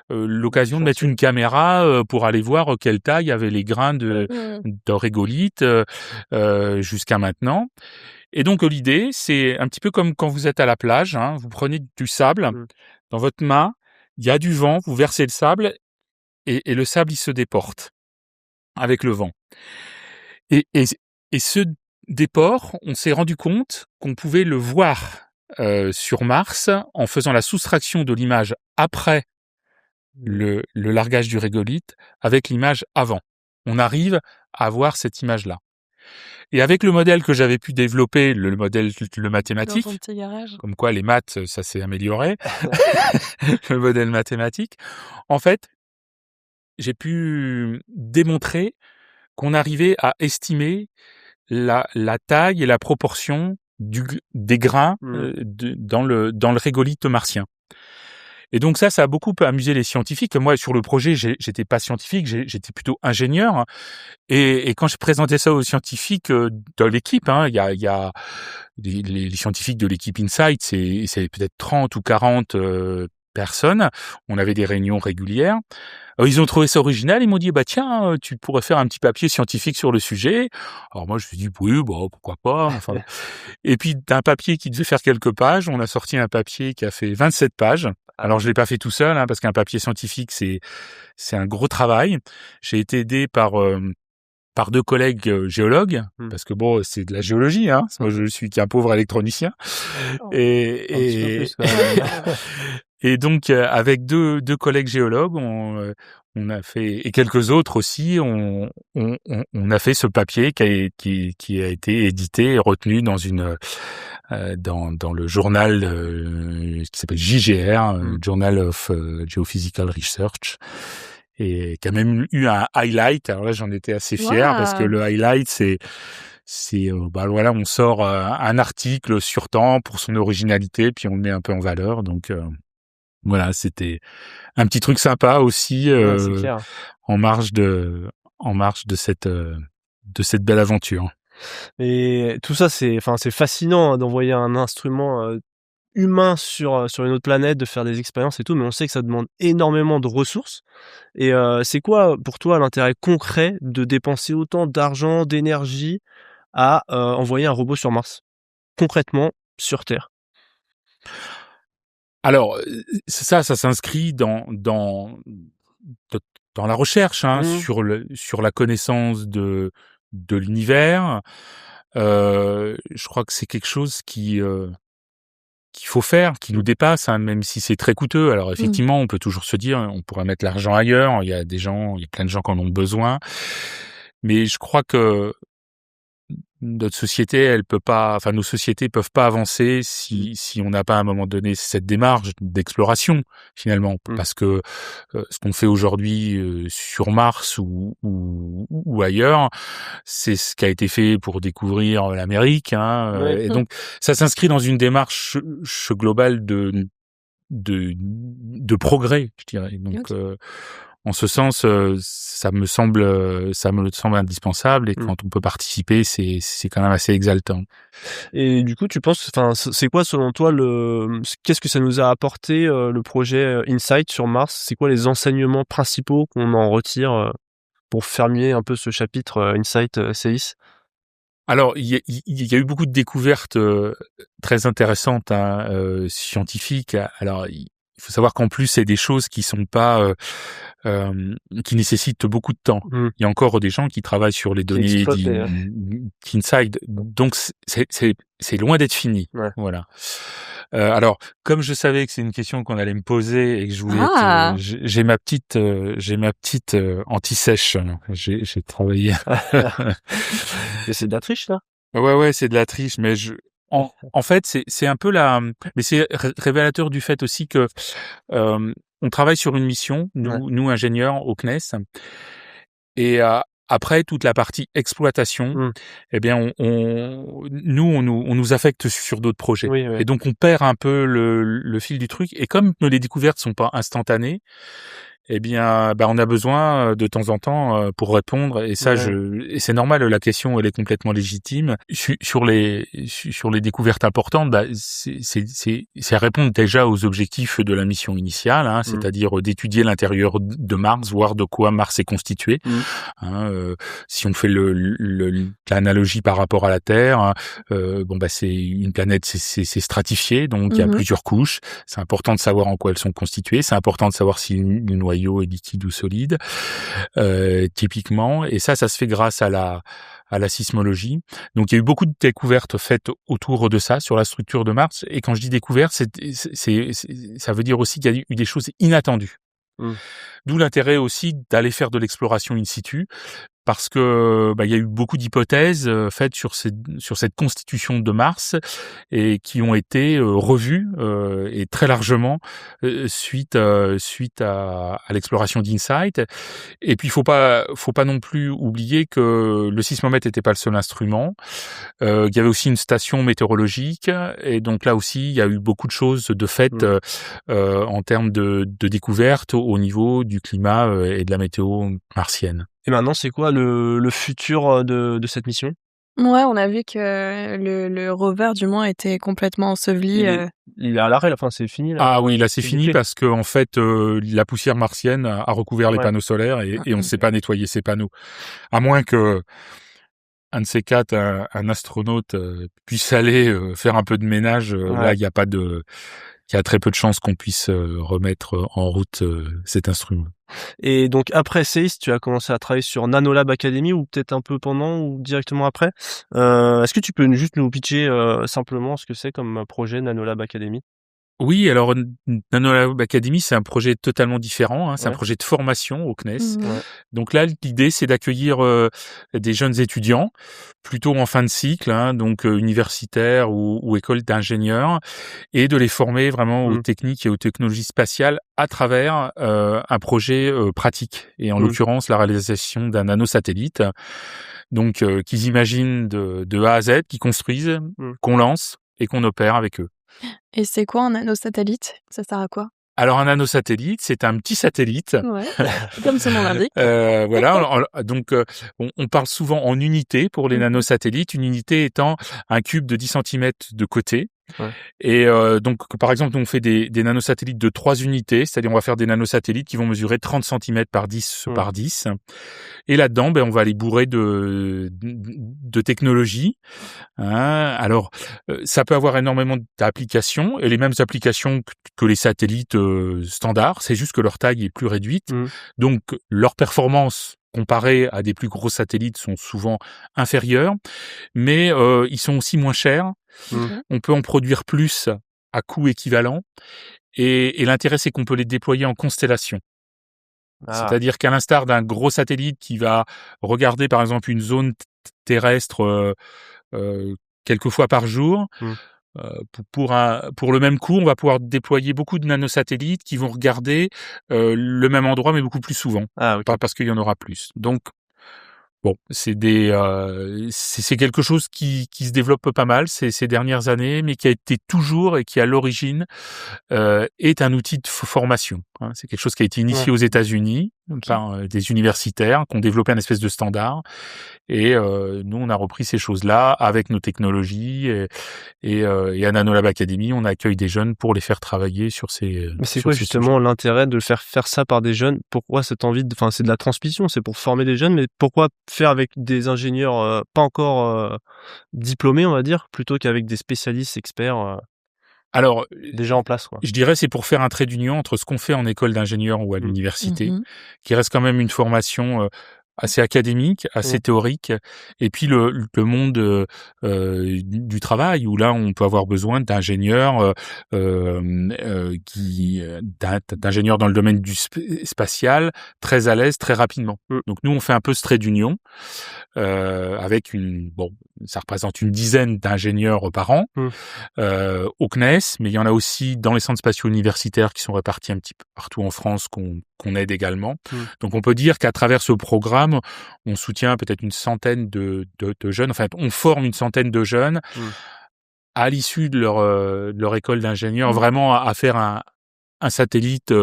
l'occasion de mettre une caméra pour aller voir quelle taille avaient les grains de régolithe jusqu'à maintenant. Et donc l'idée, c'est un petit peu comme quand vous êtes à la plage, vous prenez du sable dans votre main, il y a du vent, vous versez le sable et le sable il se déporte avec le vent. Et ce déport, on s'est rendu compte qu'on pouvait le voir sur Mars en faisant la soustraction de l'image après le largage du régolithe avec l'image avant. On arrive à voir cette image-là. Et avec le modèle que j'avais pu développer, le modèle mathématique, dans ton petit garage. Comme quoi les maths, ça s'est amélioré, le modèle mathématique, en fait, j'ai pu démontrer qu'on arrivait à estimer la taille et la proportion des grains dans le régolithe martien. Et donc ça a beaucoup amusé les scientifiques. Moi, sur le projet, j'étais pas scientifique, j'étais plutôt ingénieur. Et quand je présentais ça aux scientifiques de l'équipe, il y a les scientifiques de l'équipe Insight, c'est peut-être 30 ou 40 personnes. On avait des réunions régulières. Ils ont trouvé ça original, ils m'ont dit tiens, tu pourrais faire un petit papier scientifique sur le sujet. Alors moi je me suis dit oui, pourquoi pas. Enfin, et puis d'un papier qui devait faire quelques pages, on a sorti un papier qui a fait 27 pages. Alors je l'ai pas fait tout seul parce qu'un papier scientifique c'est un gros travail. J'ai été aidé par 2 collègues géologues, parce que c'est de la géologie, moi je suis qu'un pauvre électronicien. Et donc avec deux collègues géologues, on a fait, et quelques autres aussi, on a fait ce papier qui a été édité et retenu dans dans le journal qui s'appelle JGR, Journal of Geophysical Research. Et qui a même eu un highlight. Alors là, j'en étais assez fier parce que le highlight, voilà, on sort un article sur temps pour son originalité, puis on le met un peu en valeur. Donc voilà, c'était un petit truc sympa aussi c'est clair. en marge de cette belle aventure. Et tout ça, c'est fascinant hein, d'envoyer un instrument humain sur une autre planète, de faire des expériences et tout, mais on sait que ça demande énormément de ressources. Et c'est quoi pour toi l'intérêt concret de dépenser autant d'argent, d'énergie à envoyer un robot sur Mars, concrètement sur Terre? Alors ça s'inscrit dans la recherche hein, sur la connaissance de l'univers. Je crois que c'est quelque chose qu'il faut faire, qui nous dépasse, hein, même si c'est très coûteux. Alors effectivement, on peut toujours se dire, on pourrait mettre l'argent ailleurs. Il y a plein de gens qui en ont besoin. Mais je crois que nos sociétés peuvent pas avancer si on n'a pas à un moment donné cette démarche d'exploration finalement, parce que ce qu'on fait aujourd'hui sur Mars ou ailleurs, c'est ce qui a été fait pour découvrir l'Amérique, hein, et donc ça s'inscrit dans une démarche globale de progrès, je dirais. Donc en ce sens, ça me semble indispensable, et quand on peut participer, c'est quand même assez exaltant. Et du coup, tu penses, c'est quoi selon toi qu'est-ce que ça nous a apporté le projet InSight sur Mars? C'est quoi les enseignements principaux qu'on en retire pour fermer un peu ce chapitre InSight CEIS? Alors, il y a eu beaucoup de découvertes très intéressantes, hein, scientifiques. Alors, il faut savoir qu'en plus, c'est des choses qui sont pas qui nécessitent beaucoup de temps. Il y a encore des gens qui travaillent sur les données d'InSight, donc c'est loin d'être fini. Ouais. Voilà. Alors, comme je savais que c'est une question qu'on allait me poser et que je voulais j'ai ma petite anti-sèche. J'ai travaillé. Et c'est de la triche, là? Ouais, c'est de la triche, mais en fait, c'est un peu mais c'est révélateur du fait aussi que on travaille sur une mission, nous ingénieurs au CNES, et après toute la partie exploitation, eh bien on nous affecte sur d'autres projets, et donc on perd un peu le fil du truc. Et comme les découvertes sont pas instantanées, eh bien, on a besoin de temps en temps pour répondre, et ça, et c'est normal. La question, elle est complètement légitime. Sur les découvertes importantes, c'est répondre déjà aux objectifs de la mission initiale, hein, c'est-à-dire d'étudier l'intérieur de Mars, voir de quoi Mars est constitué. Si on fait l'analogie par rapport à la Terre, hein, c'est une planète, c'est stratifié, donc il y a plusieurs couches. C'est important de savoir en quoi elles sont constituées. C'est important de savoir si le noyau est liquide ou solide, typiquement, et ça se fait grâce à la sismologie. Donc il y a eu beaucoup de découvertes faites autour de ça, sur la structure de Mars, et quand je dis découverte, ça veut dire aussi qu'il y a eu des choses inattendues. D'où l'intérêt aussi d'aller faire de l'exploration in situ, parce que il y a eu beaucoup d'hypothèses faites sur cette constitution de Mars, et qui ont été revues et très largement suite à l'exploration d'InSight. Et puis faut pas non plus oublier que le sismomètre n'était pas le seul instrument. Il y avait aussi une station météorologique, et donc là aussi il y a eu beaucoup de choses de faites en termes de découvertes au niveau du climat et de la météo martienne. Et maintenant, c'est quoi le futur de cette mission? Ouais, on a vu que le rover, du moins, était complètement enseveli. Il est à l'arrêt, enfin, c'est fini, là. Ah oui, là, c'est fini, parce que en fait, la poussière martienne a recouvert les panneaux solaires, et on ne sait pas nettoyer ces panneaux. À moins que un de ces quatre, un astronaute, puisse aller faire un peu de ménage. Là, il y a très peu de chances qu'on puisse remettre en route cet instrument. Et donc après CEIS, tu as commencé à travailler sur Nanolab Academy, ou peut-être un peu pendant ou directement après. Est-ce que tu peux juste nous pitcher simplement ce que c'est comme projet Nanolab Academy? Oui, alors Nanolab Academy, c'est un projet totalement différent, hein, c'est un projet de formation au CNES. Donc là, l'idée, c'est d'accueillir des jeunes étudiants, plutôt en fin de cycle, hein, donc universitaires ou école d'ingénieurs, et de les former vraiment aux techniques et aux technologies spatiales à travers un projet pratique, et en l'occurrence la réalisation d'un nanosatellite. Donc, qu'ils imaginent de A à Z, qu'ils construisent, qu'on lance et qu'on opère avec eux. Et c'est quoi un nanosatellite? Ça sert à quoi? Alors, un nanosatellite, c'est un petit satellite. Ouais, comme son nom l'indique. Voilà. Donc, on parle souvent en unités pour les nanosatellites. Une unité étant un cube de 10 centimètres de côté. Ouais. Et donc, par exemple, on fait des nanosatellites de 3 unités, c'est-à-dire on va faire des nanosatellites qui vont mesurer 30 centimètres par 10 par 10. Et là-dedans, on va les bourrer de technologies. Hein. Alors, ça peut avoir énormément d'applications, et les mêmes applications que les satellites standards, c'est juste que leur taille est plus réduite. Donc, leur performance comparée à des plus gros satellites sont souvent inférieures, mais ils sont aussi moins chers. On peut en produire plus à coût équivalent, et l'intérêt, c'est qu'on peut les déployer en constellation. C'est-à-dire qu'à l'instar d'un gros satellite qui va regarder par exemple une zone terrestre quelques fois par jour, pour le même coût, on va pouvoir déployer beaucoup de nanosatellites qui vont regarder le même endroit mais beaucoup plus souvent, parce qu'il y en aura plus. Donc bon, c'est quelque chose qui se développe pas mal ces dernières années, mais qui a été toujours et qui à l'origine est un outil de formation. Hein. C'est quelque chose qui a été initié aux États-Unis par des universitaires qui ont développé un espèce de standard. Et nous, on a repris ces choses-là avec nos technologies et à Nanolab Academy, on accueille des jeunes pour les faire travailler sur ces. Mais c'est quoi justement l'intérêt de le faire ça par des jeunes? Pourquoi cette envie enfin, c'est de la transmission, c'est pour former des jeunes, mais pourquoi faire avec des ingénieurs pas encore diplômés, on va dire, plutôt qu'avec des spécialistes experts alors, déjà en place, quoi? Je dirais c'est pour faire un trait d'union entre ce qu'on fait en école d'ingénieur ou à l'université, qui reste quand même une formation assez académique, assez théorique, et puis le monde du travail, où là on peut avoir besoin d'ingénieurs d'ingénieurs dans le domaine du spatial, très à l'aise, très rapidement. Donc nous on fait un peu ce trait d'union avec ça représente une dizaine d'ingénieurs par an au CNES, mais il y en a aussi dans les centres spatiaux universitaires qui sont répartis un petit peu partout en France qu'on aide également. Donc on peut dire qu'à travers ce programme, on soutient peut-être une centaine de jeunes, enfin on forme une centaine de jeunes à l'issue de leur école d'ingénieur, vraiment à faire un satellite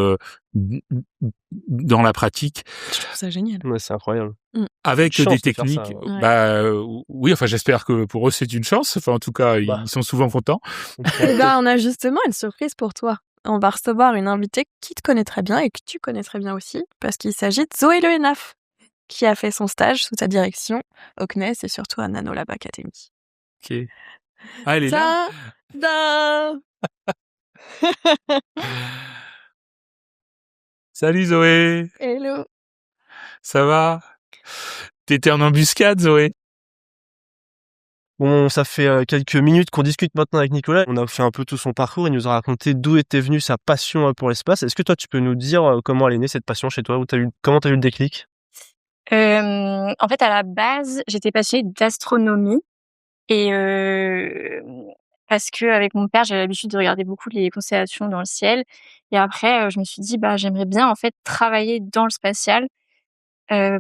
dans la pratique. Je trouve ça génial. Ouais, c'est incroyable. Avec des techniques. Ça, oui, enfin j'espère que pour eux c'est une chance. Enfin en tout cas, ils sont souvent contents. On a justement une surprise pour toi. On va recevoir une invitée qui te connaît très bien et que tu connais très bien aussi, parce qu'il s'agit de Zoé Le Henaf, qui a fait son stage sous ta direction au CNES et surtout à Nanolab Academy. Ok. Ah, elle est là. Salut Zoé. Hello. Ça va? T'étais en embuscade, Zoé? Bon, ça fait quelques minutes qu'on discute maintenant avec Nicolas. On a fait un peu tout son parcours. Il nous a raconté d'où était venue sa passion pour l'espace. Est-ce que toi, tu peux nous dire comment elle est née, cette passion chez toi? Comment t'as eu le déclic? En fait, à la base, j'étais passionnée d'astronomie et parce que avec mon père, j'avais l'habitude de regarder beaucoup les constellations dans le ciel. Et après, je me suis dit, j'aimerais bien en fait travailler dans le spatial.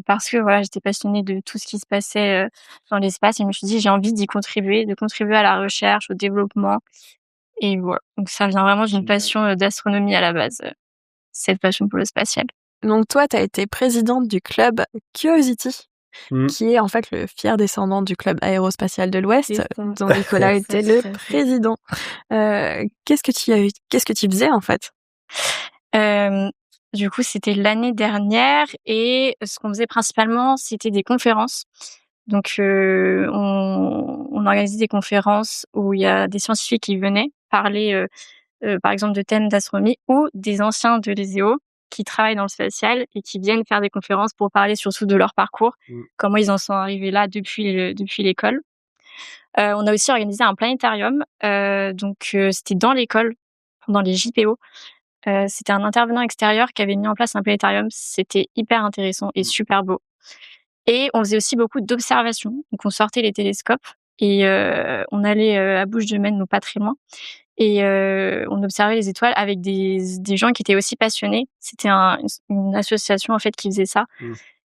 Parce que voilà, j'étais passionnée de tout ce qui se passait dans l'espace et je me suis dit j'ai envie d'y contribuer, de contribuer à la recherche, au développement et voilà. Donc ça vient vraiment d'une passion d'astronomie à la base, cette passion pour le spatial. Donc toi, tu as été présidente du club Curiosity, qui est en fait le fier descendant du club aérospatial de l'Ouest, dont Nicolas était le président. Qu'est-ce que tu faisais en fait? Du coup, c'était l'année dernière et ce qu'on faisait principalement, c'était des conférences. Donc, on organisait des conférences où il y a des scientifiques qui venaient parler, par exemple, de thèmes d'astronomie ou des anciens de l'ESEO qui travaillent dans le spatial et qui viennent faire des conférences pour parler surtout de leur parcours, comment ils en sont arrivés là depuis l'école. On a aussi organisé un planétarium. C'était dans l'école, pendant les JPO. C'était un intervenant extérieur qui avait mis en place un planétarium. C'était hyper intéressant et super beau. Et on faisait aussi beaucoup d'observations. Donc, on sortait les télescopes et on allait à Bouches-du-Maine, donc pas très loin. Et on observait les étoiles avec des gens qui étaient aussi passionnés. C'était une association en fait qui faisait ça.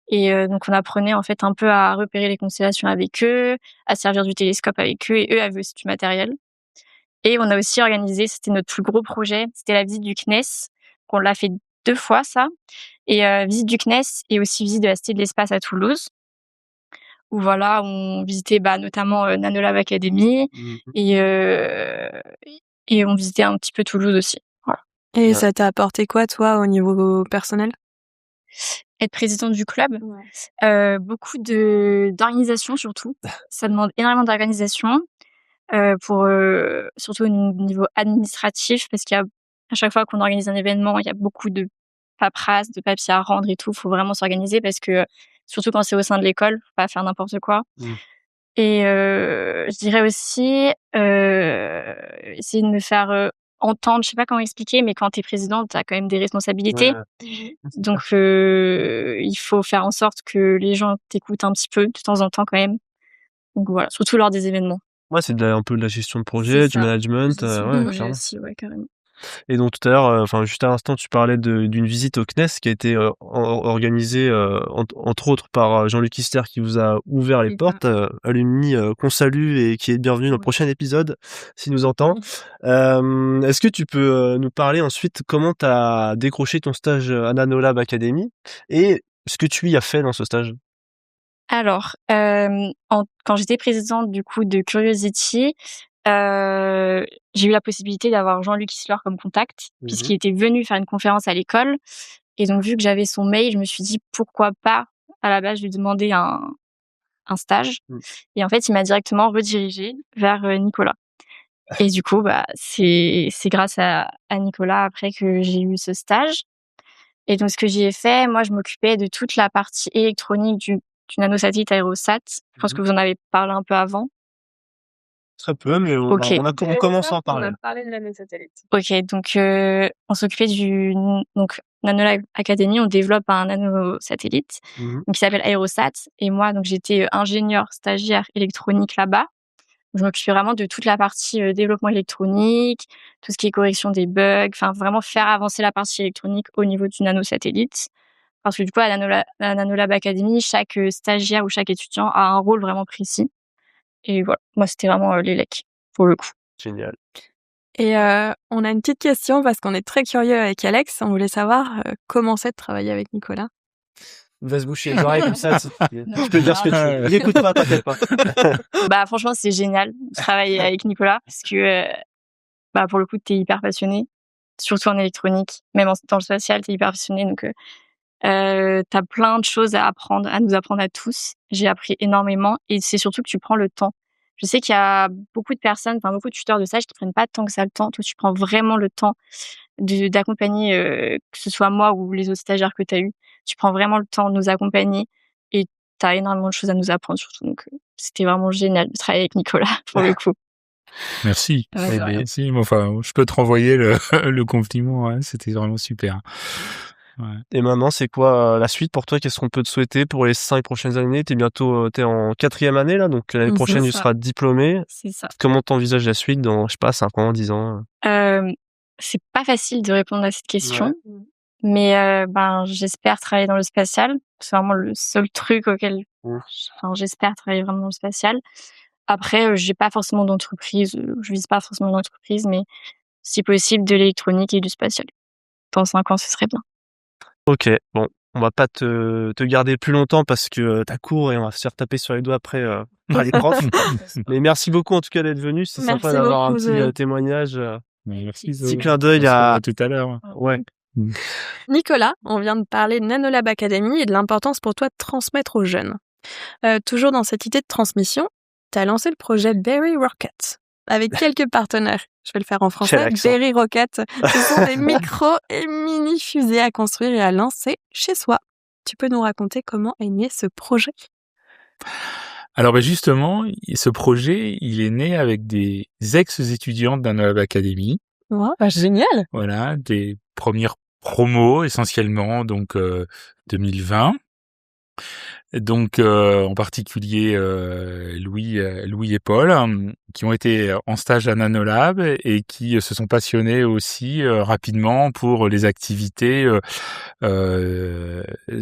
Et donc on apprenait en fait un peu à repérer les constellations avec eux, à servir du télescope avec eux, et eux avaient aussi du matériel. Et on a aussi organisé, c'était notre plus gros projet, c'était la visite du CNES, qu'on l'a fait 2 fois ça, et visite du CNES et aussi visite de la Cité de l'Espace à Toulouse, où voilà, on visitait notamment Nanolab Academy, et on visitait un petit peu Toulouse aussi. Voilà. Et ça t'a apporté quoi, toi, au niveau personnel? Être présidente du club, beaucoup d'organisation surtout. Ça demande énormément d'organisation, pour surtout au niveau administratif, parce qu'à chaque fois qu'on organise un événement, il y a beaucoup de paperasse, de papiers à rendre et tout. Faut vraiment s'organiser parce que surtout quand c'est au sein de l'école, faut pas faire n'importe quoi. Et je dirais aussi essayer de me faire entendre, je sais pas comment expliquer, mais quand t'es présidente, t'as quand même des responsabilités. Donc il faut faire en sorte que les gens t'écoutent un petit peu de temps en temps quand même. Donc voilà, surtout lors des événements. Ouais, c'est un peu de la gestion de projet, du management, ouais, clairement. Aussi, ouais, carrément. Et donc tout à l'heure, juste à l'instant, tu parlais d'une visite au CNES qui a été organisée entre autres par Jean-Luc Hister qui vous a ouvert les portes, Alumni qu'on salue et qui est bienvenu dans le prochain épisode s'il nous entend. Est-ce que tu peux nous parler ensuite comment tu as décroché ton stage à Nanolab Academy et ce que tu y as fait dans ce stage? Alors, quand j'étais présidente du coup de Curiosity, j'ai eu la possibilité d'avoir Jean-Luc Isler comme contact, puisqu'il était venu faire une conférence à l'école. Et donc, vu que j'avais son mail, je me suis dit pourquoi pas, à la base, lui demander un stage. Et en fait, il m'a directement redirigée vers Nicolas. Et du coup, c'est grâce à Nicolas après que j'ai eu ce stage. Et donc, ce que j'y ai fait, moi, je m'occupais de toute la partie électronique du nanosatellite Aerosat. Je pense que vous en avez parlé un peu avant. Très peu, mais on commence à en parler. On a parlé de nanosatellite. Ok, donc on s'occupait donc Nanolab Academy, on développe un nanosatellite qui s'appelle Aerosat. Et moi, donc j'étais ingénieure stagiaire électronique là-bas. Je m'occupais vraiment de toute la partie développement électronique, tout ce qui est correction des bugs, enfin vraiment faire avancer la partie électronique au niveau du nanosatellite. Parce que du coup, à la Nanolab Academy, chaque stagiaire ou chaque étudiant a un rôle vraiment précis. Et voilà, moi, c'était vraiment l'élec, pour le coup. Génial. Et on a une petite question parce qu'on est très curieux avec Alex. On voulait savoir comment c'est de travailler avec Nicolas. Il va se boucher les oreilles comme ça. Tu peux dire ce que tu veux. Il écoute pas, t'inquiète pas. Franchement, c'est génial de travailler avec Nicolas parce que, pour le coup, t'es hyper passionné, surtout en électronique, même dans le spatial, t'es hyper passionné. Donc, t'as plein de choses à nous apprendre à tous. J'ai appris énormément et c'est surtout que tu prends le temps. Je sais qu'il y a beaucoup de personnes, beaucoup de tuteurs de stage qui prennent pas tant que ça le temps. Toi, tu prends vraiment le temps d'accompagner, que ce soit moi ou les autres stagiaires que t'as eu. Tu prends vraiment le temps de nous accompagner et t'as énormément de choses à nous apprendre surtout. Donc, c'était vraiment génial de travailler avec Nicolas pour le coup. Merci. Merci. Enfin, je peux te renvoyer le compliment. Ouais, c'était vraiment super. Ouais. Et maintenant, c'est quoi la suite pour toi? Qu'est-ce qu'on peut te souhaiter pour les 5 prochaines années? T'es en 4e année là, donc l'année prochaine tu seras diplômé. C'est ça. Comment t'envisages la suite dans, 5 ans, 10 ans? C'est pas facile de répondre à cette question, mais j'espère travailler dans le spatial. C'est vraiment le seul truc auquel, j'espère travailler vraiment dans le spatial. Après, j'ai pas forcément d'entreprise, je vise pas forcément d'entreprise, mais si possible de l'électronique et du spatial. Dans 5 ans, ce serait bien. Ok, bon, on va pas te garder plus longtemps parce que t'as cours et on va se faire taper sur les doigts après par les profs. Mais merci beaucoup en tout cas d'être venu, c'est sympa d'avoir un petit témoignage. Merci. Petit clin d'œil à tout à l'heure. Ouais. Nicolas, on vient de parler de Nanolab Academy et de l'importance pour toi de transmettre aux jeunes. Toujours dans cette idée de transmission, t'as lancé le projet Berry Rocket avec quelques partenaires. Je vais le faire en français. Berry Rocket, ce sont des micros et mini-fusées à construire et à lancer chez soi. Tu peux nous raconter comment est né ce projet? Alors justement, ce projet, il est né avec des ex-étudiantes d'un Nanolab Academy. Ouais, génial. Voilà, des premières promos essentiellement, donc 2020. Donc, en particulier Louis et Paul, qui ont été en stage à Nanolab et qui se sont passionnés aussi rapidement pour les activités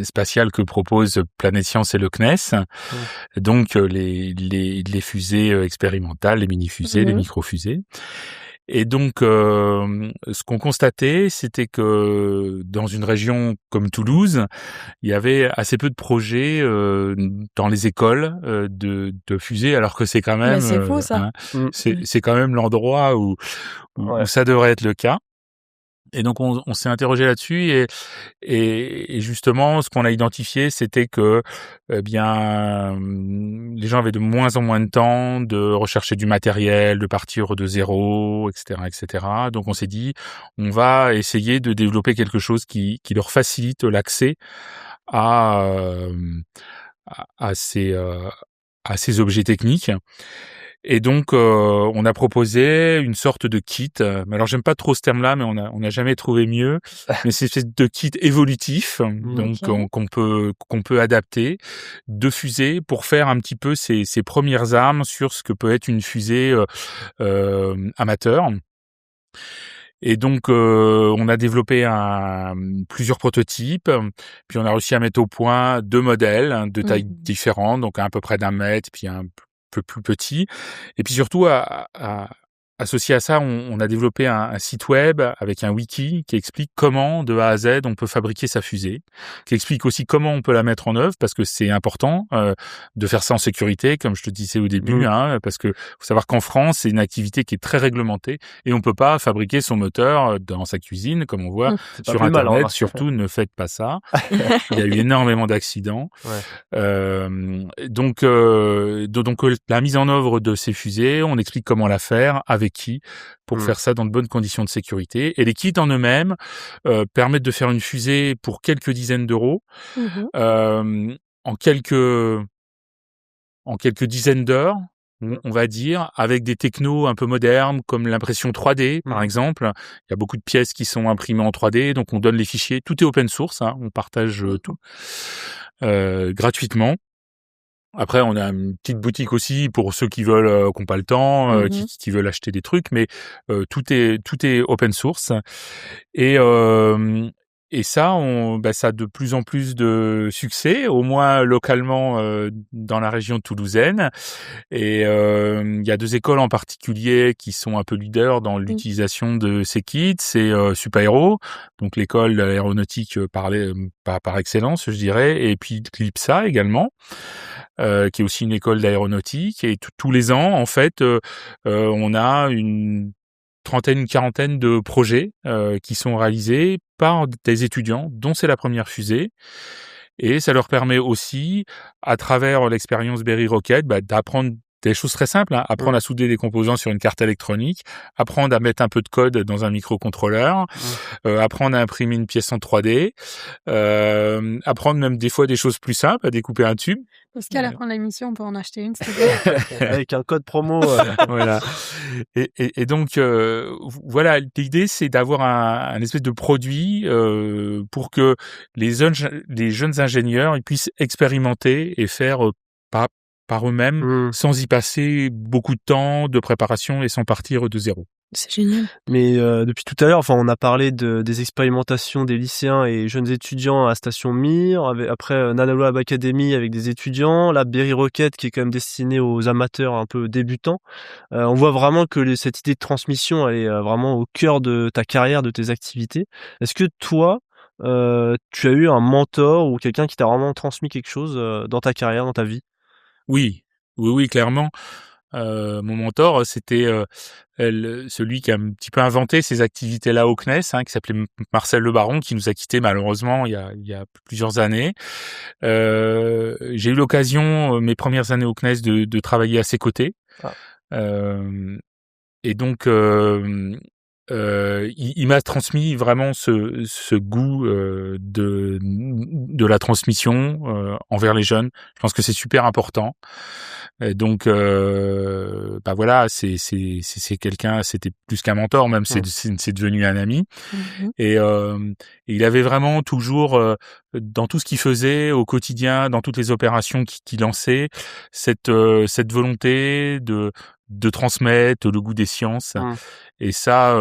spatiales que proposent Planète Science et le CNES. Donc, les fusées expérimentales, les mini-fusées, les micro-fusées. Et donc, ce qu'on constatait, c'était que dans une région comme Toulouse, il y avait assez peu de projets dans les écoles de fusées, alors que c'est quand même, c'est faux, ça. C'est quand même l'endroit où ça devrait être le cas. Et donc on s'est interrogé là-dessus et justement ce qu'on a identifié, c'était que les gens avaient de moins en moins de temps de rechercher du matériel, de partir de zéro, etc. Donc on s'est dit on va essayer de développer quelque chose qui leur facilite l'accès à ces objets techniques. Et donc, on a proposé une sorte de kit. Mais alors, j'aime pas trop ce terme-là, mais on n'a jamais trouvé mieux. Mais c'est une espèce de kit évolutif, donc qu'on peut adapter, de fusée pour faire un petit peu ses premières armes sur ce que peut être une fusée amateur. Et donc, on a développé plusieurs prototypes, puis on a réussi à mettre au point 2 modèles de tailles différentes, donc à peu près d'1 mètre, puis un peu plus petit. Et puis surtout, associé à ça, on a développé un site web avec un wiki qui explique comment, de A à Z, on peut fabriquer sa fusée, qui explique aussi comment on peut la mettre en œuvre, parce que c'est important de faire ça en sécurité, comme je te disais au début, parce que faut savoir qu'en France, c'est une activité qui est très réglementée et on peut pas fabriquer son moteur dans sa cuisine, comme on voit sur Internet. Surtout, ne faites pas ça. Il y a eu énormément d'accidents. Donc, la mise en œuvre de ces fusées, on explique comment la faire, avec qui, pour faire ça dans de bonnes conditions de sécurité. Et les kits en eux-mêmes permettent de faire une fusée pour quelques dizaines d'euros, en quelques dizaines d'heures, on va dire, avec des technos un peu modernes, comme l'impression 3D, par exemple. Il y a beaucoup de pièces qui sont imprimées en 3D, donc on donne les fichiers. Tout est open source, on partage tout gratuitement. Après, on a une petite boutique aussi pour ceux qui veulent, qui n'ont pas le temps, qui veulent acheter des trucs, mais tout est open source. Et ça, ça a de plus en plus de succès, au moins localement dans la région toulousaine. Et il y a 2 écoles en particulier qui sont un peu leaders dans l'utilisation de ces kits. C'est Supaéro, donc l'école de l'aéronautique par excellence, je dirais, et puis CLIPSA également. Qui est aussi une école d'aéronautique, et tous les ans, en fait, on a une quarantaine de projets qui sont réalisés par des étudiants dont c'est la première fusée, et ça leur permet aussi, à travers l'expérience Berry Rocket, d'apprendre des choses très simples, apprendre à souder des composants sur une carte électronique, apprendre à mettre un peu de code dans un microcontrôleur, apprendre à imprimer une pièce en 3D, apprendre même des fois des choses plus simples, à découper un tube. Est-ce qu'à la fin de l'émission, on peut en acheter une, s'il te plaît? Avec un code promo. Voilà. Et donc, voilà, l'idée, c'est d'avoir un espèce de produit pour que les jeunes ingénieurs ils puissent expérimenter et faire par eux-mêmes, sans y passer beaucoup de temps de préparation et sans partir de zéro. C'est génial. Mais depuis tout à l'heure, on a parlé des expérimentations des lycéens et jeunes étudiants à Station Mir, après Nanolab Academy avec des étudiants, la Berry Rocket qui est quand même destinée aux amateurs un peu débutants. On voit vraiment que cette idée de transmission, elle est vraiment au cœur de ta carrière, de tes activités. Est-ce que toi, tu as eu un mentor ou quelqu'un qui t'a vraiment transmis quelque chose dans ta carrière, dans ta vie? Oui, clairement. Mon mentor, c'était celui qui a un petit peu inventé ces activités-là au CNES, qui s'appelait Marcel Le Baron, qui nous a quittés malheureusement il y a plusieurs années. J'ai eu l'occasion, mes premières années au CNES, de travailler à ses côtés. Et donc, il m'a transmis vraiment ce goût de la transmission envers les jeunes. Je pense que c'est super important. Et donc, voilà, c'est quelqu'un, c'était plus qu'un mentor, même c'est devenu un ami. Et il avait vraiment toujours, dans tout ce qu'il faisait au quotidien, dans toutes les opérations qu'il lançait, cette volonté de transmettre le goût des sciences. Et ça,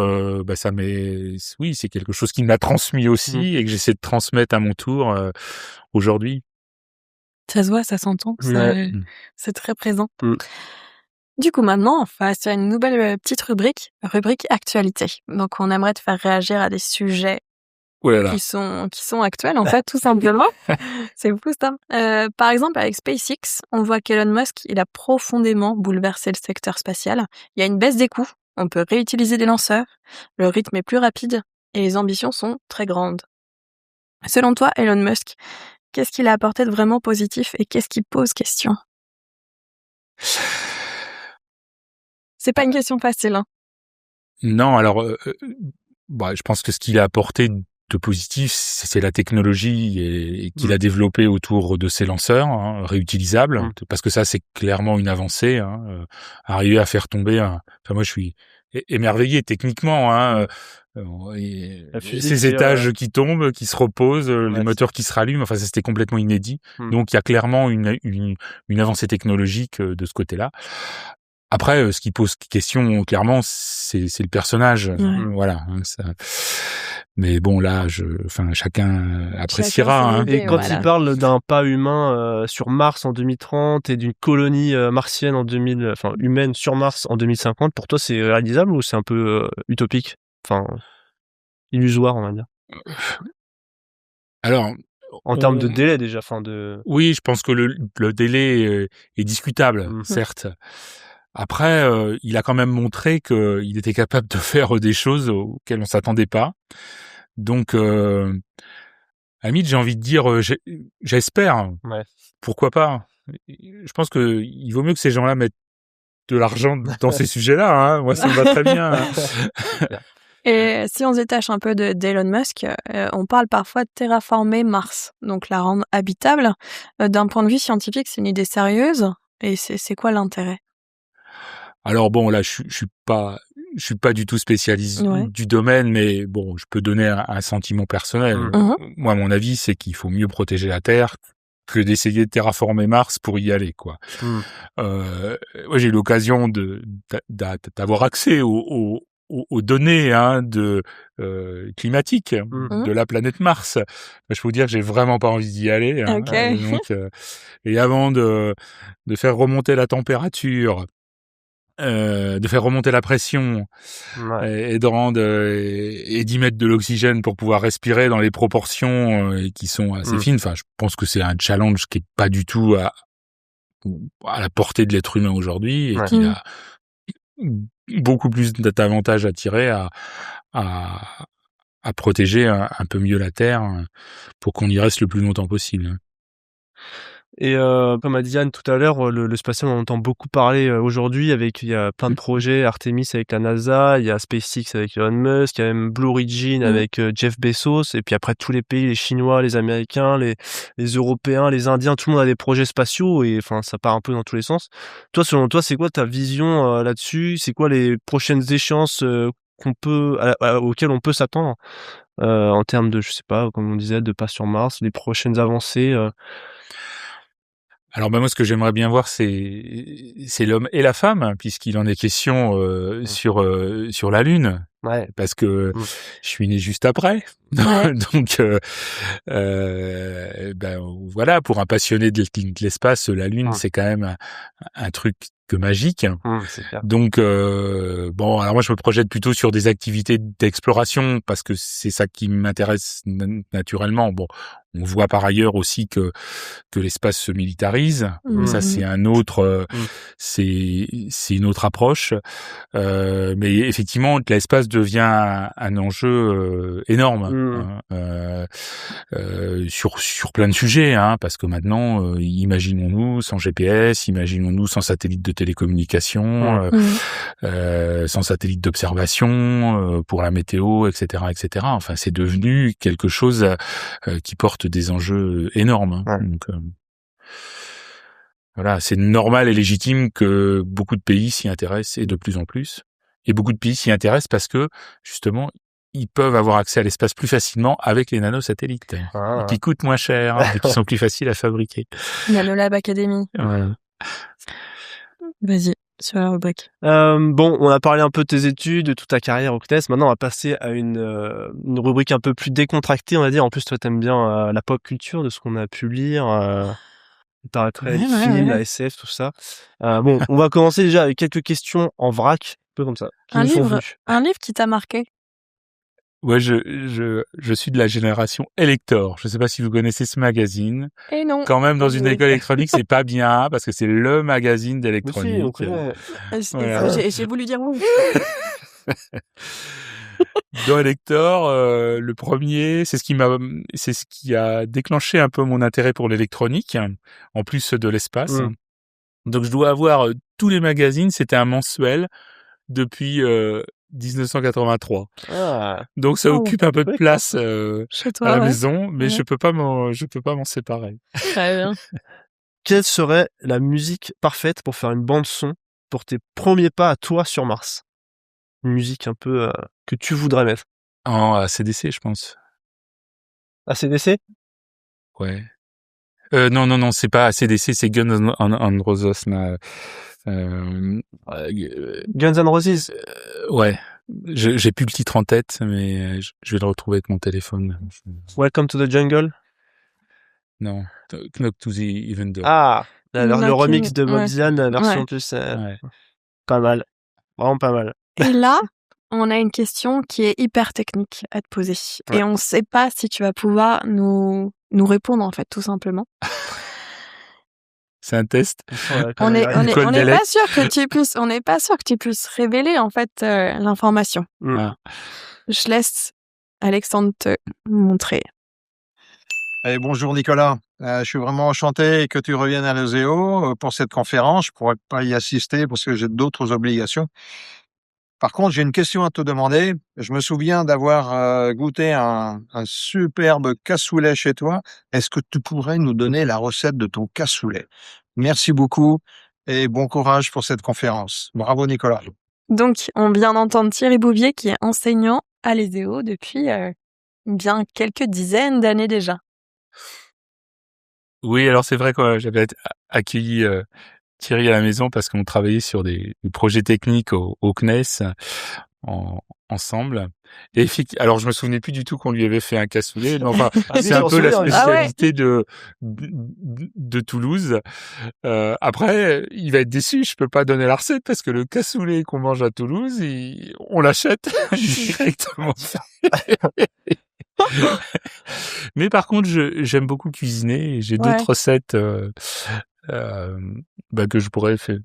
oui, c'est quelque chose qu'il m'a transmis aussi et que j'essaie de transmettre à mon tour aujourd'hui. Ça se voit, ça s'entend, c'est très présent. Mm. Du coup, maintenant, on passe à une nouvelle petite rubrique actualité. Donc, on aimerait te faire réagir à des sujets qui sont actuels, en fait, tout simplement. C'est fou, ça. Par exemple, avec SpaceX, on voit qu'Elon Musk, il a profondément bouleversé le secteur spatial. Il y a une baisse des coûts, on peut réutiliser des lanceurs, le rythme est plus rapide et les ambitions sont très grandes. Selon toi, Elon Musk, qu'est-ce qu'il a apporté de vraiment positif et qu'est-ce qui pose question? C'est pas une question facile, hein. Non, alors, je pense que ce qu'il a apporté de positif, c'est la technologie et qu'il a développée autour de ses lanceurs réutilisables, parce que ça, c'est clairement une avancée. Arriver à faire tomber moi, je suis émerveillé techniquement. Ces étages qui tombent, qui se reposent, les moteurs qui se rallument. Enfin, ça, c'était complètement inédit. Donc, il y a clairement une avancée technologique de ce côté-là. Après, ce qui pose question, clairement, c'est le personnage. Voilà. Ça. Mais bon, là, chacun appréciera. Et quand il parle d'un pas humain sur Mars en 2030 et d'une colonie martienne humaine sur Mars en 2050, pour toi, c'est réalisable ou c'est un peu utopique? Enfin, illusoire, on va dire. Alors, en termes de délai déjà, Oui, je pense que le délai est discutable, certes. Après, il a quand même montré qu'il était capable de faire des choses auxquelles on s'attendait pas. Donc, à la limite, j'ai envie de dire, j'espère. Ouais. Pourquoi pas? Je pense que il vaut mieux que ces gens-là mettent de l'argent dans ces sujets-là. Moi, ça me va très bien. Et si on se détache un peu d'Elon Musk, on parle parfois de terraformer Mars, donc la rendre habitable. D'un point de vue scientifique, c'est une idée sérieuse. Et c'est quoi l'intérêt? Alors bon, là, je suis pas du tout spécialiste du domaine, mais bon, je peux donner un sentiment personnel. Moi, mon avis, c'est qu'il faut mieux protéger la Terre que d'essayer de terraformer Mars pour y aller, quoi. Moi, j'ai eu l'occasion d'avoir accès aux données climatiques de la planète Mars. Je peux vous dire que j'ai vraiment pas envie d'y aller. Donc, et avant de faire remonter la température, de faire remonter la pression et d'y mettre de l'oxygène pour pouvoir respirer dans les proportions qui sont assez fines. Enfin, je pense que c'est un challenge qui est pas du tout à la portée de l'être humain aujourd'hui et qui a beaucoup plus d'avantages à tirer à protéger un peu mieux la Terre pour qu'on y reste le plus longtemps possible. Et comme a dit Yann tout à l'heure, le spatial, on entend beaucoup parler aujourd'hui. Il y a plein de projets, Artemis avec la NASA, il y a SpaceX avec Elon Musk, il y a même Blue Origin avec Jeff Bezos, et puis après tous les pays, les Chinois, les Américains, les Européens, les Indiens, tout le monde a des projets spatiaux et ça part un peu dans tous les sens. Toi, selon toi, c'est quoi ta vision là-dessus? C'est quoi les prochaines échéances auxquelles on peut s'attendre en termes de, je sais pas, comme on disait, de pas sur Mars, les prochaines avancées? Alors moi, ce que j'aimerais bien voir, c'est l'homme et la femme, puisqu'il en est question sur la Lune. Ouais. Parce que je suis né juste après. Donc voilà, pour un passionné de l'espace, la Lune, c'est quand même un truc magique. C'est clair. Donc alors moi je me projette plutôt sur des activités d'exploration parce que c'est ça qui m'intéresse naturellement. Bon, on voit par ailleurs aussi que l'espace se militarise. Ça c'est un autre c'est une autre approche. Mais effectivement l'espace devient un enjeu énorme sur plein de sujets parce que maintenant imaginons-nous sans GPS, imaginons-nous sans satellite de télécommunication, sans satellite d'observation pour la météo, etc., etc. Enfin, c'est devenu quelque chose qui porte des enjeux énormes. Donc, Voilà, c'est normal et légitime que beaucoup de pays s'y intéressent et de plus en plus. Et beaucoup de pays s'y intéressent parce que, justement, ils peuvent avoir accès à l'espace plus facilement avec les nanosatellites, qui coûtent moins cher et qui sont plus faciles à fabriquer. Nanolab Academy. Voilà. Vas-y, sur la rubrique. Bon, on a parlé un peu de tes études, de toute ta carrière au CNES. Maintenant, on va passer à une rubrique un peu plus décontractée, on va dire. En plus, toi, t'aimes bien la pop culture, de ce qu'on a pu lire. Les films, la SF, tout ça. Bon, on va commencer déjà avec quelques questions en vrac, un peu comme ça. Un livre qui t'a marqué? Ouais, je suis de la génération Elector. Je sais pas si vous connaissez ce magazine. Et non. Quand même, dans une école électronique, c'est pas bien, parce que c'est le magazine d'électronique. Voilà. J'ai voulu dire oui. Dans Elector, le premier, c'est ce qui a déclenché un peu mon intérêt pour l'électronique, en plus de l'espace. Donc, je dois avoir tous les magazines. C'était un mensuel depuis 1983. Donc, ça occupe un peu de place chez toi, à la maison, mais je peux pas m'en séparer. Très bien. Quelle serait la musique parfaite pour faire une bande son pour tes premiers pas à toi sur Mars? Une musique un peu que tu voudrais mettre. En AC/DC, je pense. AC/DC? Ouais. Non, c'est pas AC/DC, c'est Guns N' Roses. Guns N' Roses? Ouais. J'ai plus le titre en tête, mais je vais le retrouver avec mon téléphone. Welcome to the Jungle? Non. Knock to the Even Door. Ah! Le remix de Bob Dylan, la version plus... Pas mal. Vraiment pas mal. Et là, on a une question qui est hyper technique à te poser. Ouais. Et on ne sait pas si tu vas pouvoir nous répondre, en fait, tout simplement. C'est un test. On n'est pas sûr que tu puisses révéler, en fait, l'information. Je laisse Alexandre te montrer. Allez, bonjour Nicolas. Je suis vraiment enchanté que tu reviennes à l'ESEO pour cette conférence. Je ne pourrais pas y assister parce que j'ai d'autres obligations. Par contre, j'ai une question à te demander. Je me souviens d'avoir goûté un superbe cassoulet chez toi. Est-ce que tu pourrais nous donner la recette de ton cassoulet? Merci beaucoup et bon courage pour cette conférence. Bravo Nicolas. Donc, on vient d'entendre Thierry Bouvier qui est enseignant à l'ESEO depuis bien quelques dizaines d'années déjà. Oui, alors c'est vrai que j'avais accueilli Thierry à la maison parce qu'on travaillait sur des projets techniques au CNES ensemble. Et alors je me souvenais plus du tout qu'on lui avait fait un cassoulet. Mais enfin, c'est un peu la spécialité de Toulouse. Après, il va être déçu. Je peux pas donner la recette parce que le cassoulet qu'on mange à Toulouse, on l'achète directement. Mais par contre, j'aime beaucoup cuisiner et j'ai d'autres recettes que je pourrais faire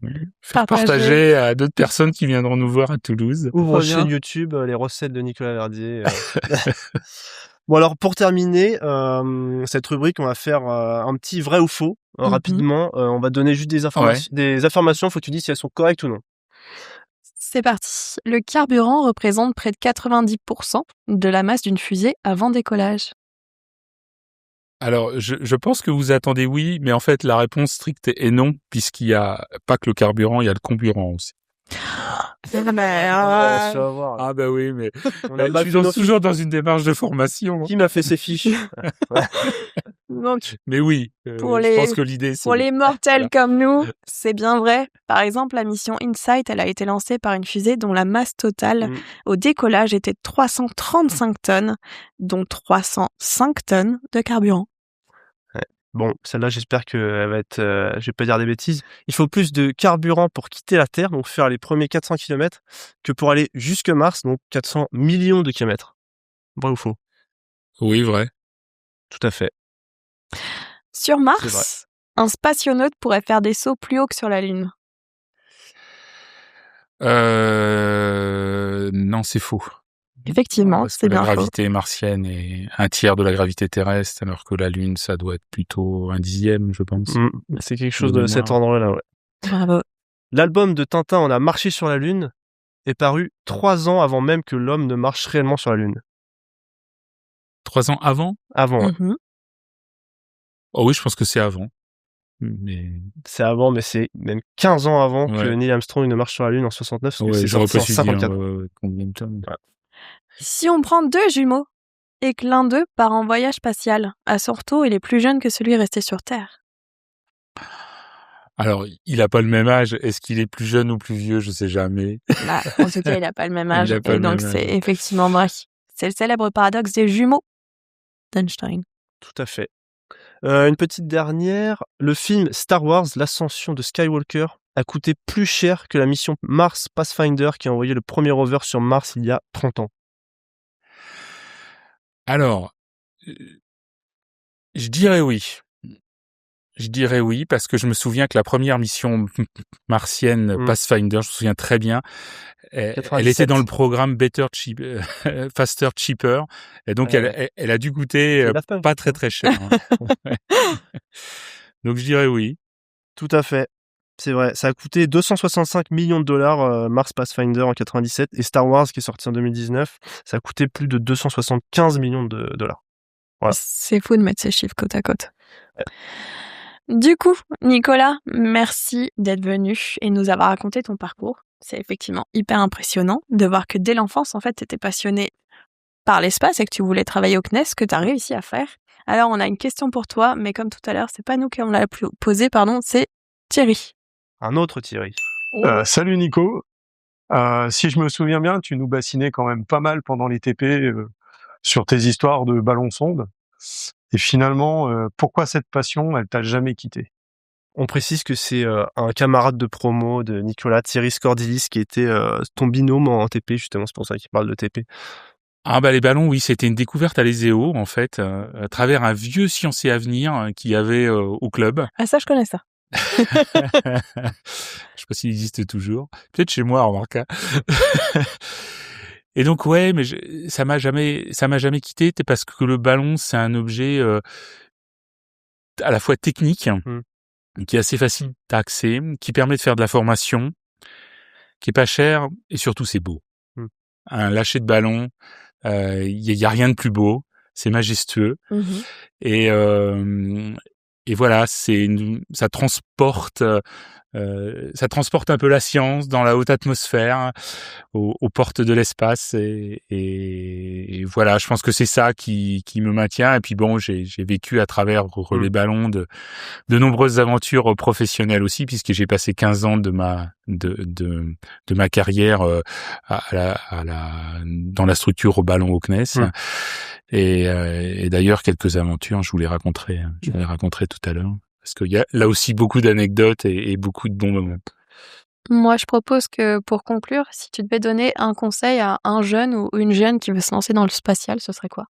partager à d'autres personnes qui viendront nous voir à Toulouse. Ouvre chaîne YouTube, les recettes de Nicolas Verdier. Bon alors pour terminer cette rubrique, on va faire un petit vrai ou faux rapidement. On va donner juste des informations. Faut que tu dises si elles sont correctes ou non. C'est parti. Le carburant représente près de 90% de la masse d'une fusée avant décollage. Alors, je pense que vous attendez oui, mais en fait, la réponse stricte est non, puisqu'il y a pas que le carburant, il y a le comburant aussi. Ah bah oui, mais je suis toujours dans une démarche de formation. Qui m'a fait ces fiches? Donc, mais oui, je pense que l'idée c'est... Pour les mortels comme nous, c'est bien vrai. Par exemple, la mission InSight, elle a été lancée par une fusée dont la masse totale au décollage était de 335 tonnes, dont 305 tonnes de carburant. Bon, celle-là, j'espère qu'elle va être... je vais pas dire des bêtises. Il faut plus de carburant pour quitter la Terre, donc faire les premiers 400 km, que pour aller jusque Mars, donc 400 millions de kilomètres. Vrai ou faux? Oui, vrai. Tout à fait. Sur Mars, un spationaute pourrait faire des sauts plus haut que sur la Lune. Non, c'est faux. Effectivement, c'est bien faux. La gravité martienne est 1/3 de la gravité terrestre, alors que la Lune, ça doit être plutôt 1/10, je pense. C'est quelque chose de cet ordre-là, ouais. Bravo. L'album de Tintin, On a marché sur la Lune, est paru 3 ans avant même que l'homme ne marche réellement sur la Lune. 3 ans avant? Avant, ouais. Oh oui, je pense que c'est avant. Mais C'est avant, mais c'est même 15 ans avant que ouais, Neil Armstrong ne marche sur la Lune en 69, parce que ouais, c'est j'aurais sorti pas en su dire 54. combien de temps. Ouais. Si on prend 2 jumeaux et que l'un d'eux part en voyage spatial, à son retour, il est plus jeune que celui resté sur Terre. Alors, il a pas le même âge. Est-ce qu'il est plus jeune ou plus vieux? Je sais jamais. Bah, en tout cas, il a pas le même âge. Il a pas Et le donc, même c'est âge. effectivement vrai. C'est le célèbre paradoxe des jumeaux d'Einstein. Tout à fait. Une petite dernière, le film Star Wars, l'ascension de Skywalker, a coûté plus cher que la mission Mars Pathfinder qui a envoyé le premier rover sur Mars il y a 30 ans. Alors, je dirais oui. Je dirais oui, parce que je me souviens que la première mission martienne Pathfinder, je me souviens très bien, elle était dans le programme Faster, Cheaper, et donc elle a dû coûter pas très très cher. Hein. Donc je dirais oui. Tout à fait. C'est vrai, ça a coûté 265 millions de dollars Mars Pathfinder en 97 et Star Wars qui est sorti en 2019, ça a coûté plus de 275 millions de dollars. Voilà. C'est fou de mettre ces chiffres côte à côte. Du coup, Nicolas, merci d'être venu et nous avoir raconté ton parcours. C'est effectivement hyper impressionnant de voir que dès l'enfance, en fait, tu étais passionné par l'espace et que tu voulais travailler au CNES, que tu as réussi à faire. Alors, on a une question pour toi, mais comme tout à l'heure, c'est pas nous qui on l'a posée, c'est Thierry. Un autre Thierry. Salut Nico. Si je me souviens bien, tu nous bassinais quand même pas mal pendant les TP sur tes histoires de ballon-sonde. Et finalement, pourquoi cette passion, elle t'a jamais quitté? On précise que c'est un camarade de promo de Nicolas, Thierry Scordilis, qui était ton binôme en TP, justement, c'est pour ça qu'il parle de TP. Ah bah les ballons, oui, c'était une découverte à l'ESEO, en fait, à travers un vieux Sciences et Avenir qu'il y avait au club. Ah ça, je connais ça. Je sais pas s'il existe toujours. Peut-être chez moi, remarque. Et donc ouais, mais ça m'a jamais quitté, parce que le ballon, c'est un objet à la fois technique, qui est assez facile d'accès, qui permet de faire de la formation, qui est pas cher et surtout c'est beau. Un lâcher de ballon, il y a rien de plus beau, c'est majestueux et voilà, ça transporte un peu la science dans la haute atmosphère, aux portes de l'espace et voilà, je pense que c'est ça qui me maintient. Et puis bon, j'ai vécu à travers les ballons de nombreuses aventures professionnelles aussi, puisque j'ai passé 15 ans de ma carrière dans la structure au ballon au CNES. Et d'ailleurs quelques aventures, je vous les raconterai tout à l'heure. Parce qu'il y a là aussi beaucoup d'anecdotes et beaucoup de bons moments. Moi, je propose que, pour conclure, si tu devais donner un conseil à un jeune ou une jeune qui veut se lancer dans le spatial, ce serait quoi?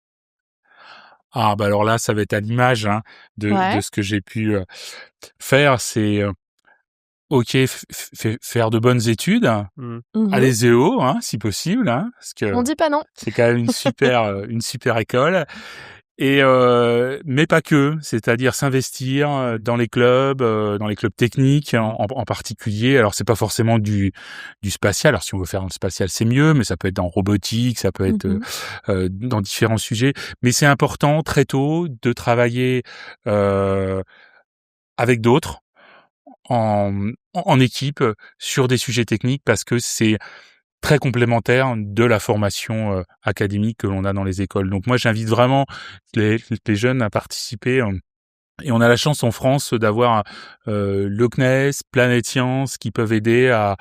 Ah, bah alors là, ça va être à l'image de ce que j'ai pu faire. C'est faire de bonnes études, à l'ESEO, si possible, parce que on dit pas non. C'est quand même une super école. Et mais pas que, c'est-à-dire s'investir dans les clubs techniques en particulier. Alors c'est pas forcément du spatial. Alors si on veut faire dans le spatial, c'est mieux, mais ça peut être dans robotique, ça peut être dans différents sujets. Mais c'est important très tôt de travailler avec d'autres en équipe sur des sujets techniques, parce que c'est très complémentaire de la formation académique que l'on a dans les écoles. Donc moi, j'invite vraiment les jeunes à participer. Et on a la chance en France d'avoir le CNES, Planète Science, qui peuvent aider à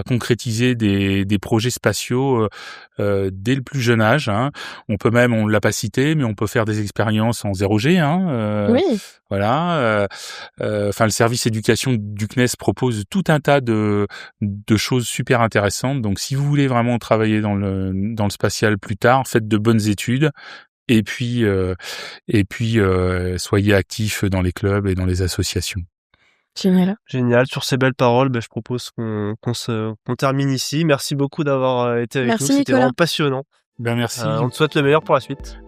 concrétiser des projets spatiaux dès le plus jeune âge. On peut même, on l'a pas cité, mais on peut faire des expériences en 0G. Oui. Voilà. Enfin, le service éducation du CNES propose tout un tas de choses super intéressantes. Donc, si vous voulez vraiment travailler dans le spatial plus tard, faites de bonnes études. Et puis, soyez actifs dans les clubs et dans les associations. Génial. Sur ces belles paroles, je propose qu'on termine ici. Merci beaucoup d'avoir été avec nous. C'était vraiment passionnant. Merci. On te souhaite le meilleur pour la suite.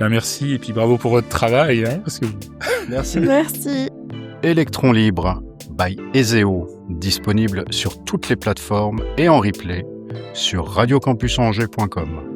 Merci et puis bravo pour votre travail. Parce que... Merci. Merci. Électron libre by ESEO, disponible sur toutes les plateformes et en replay sur radiocampusangers.com.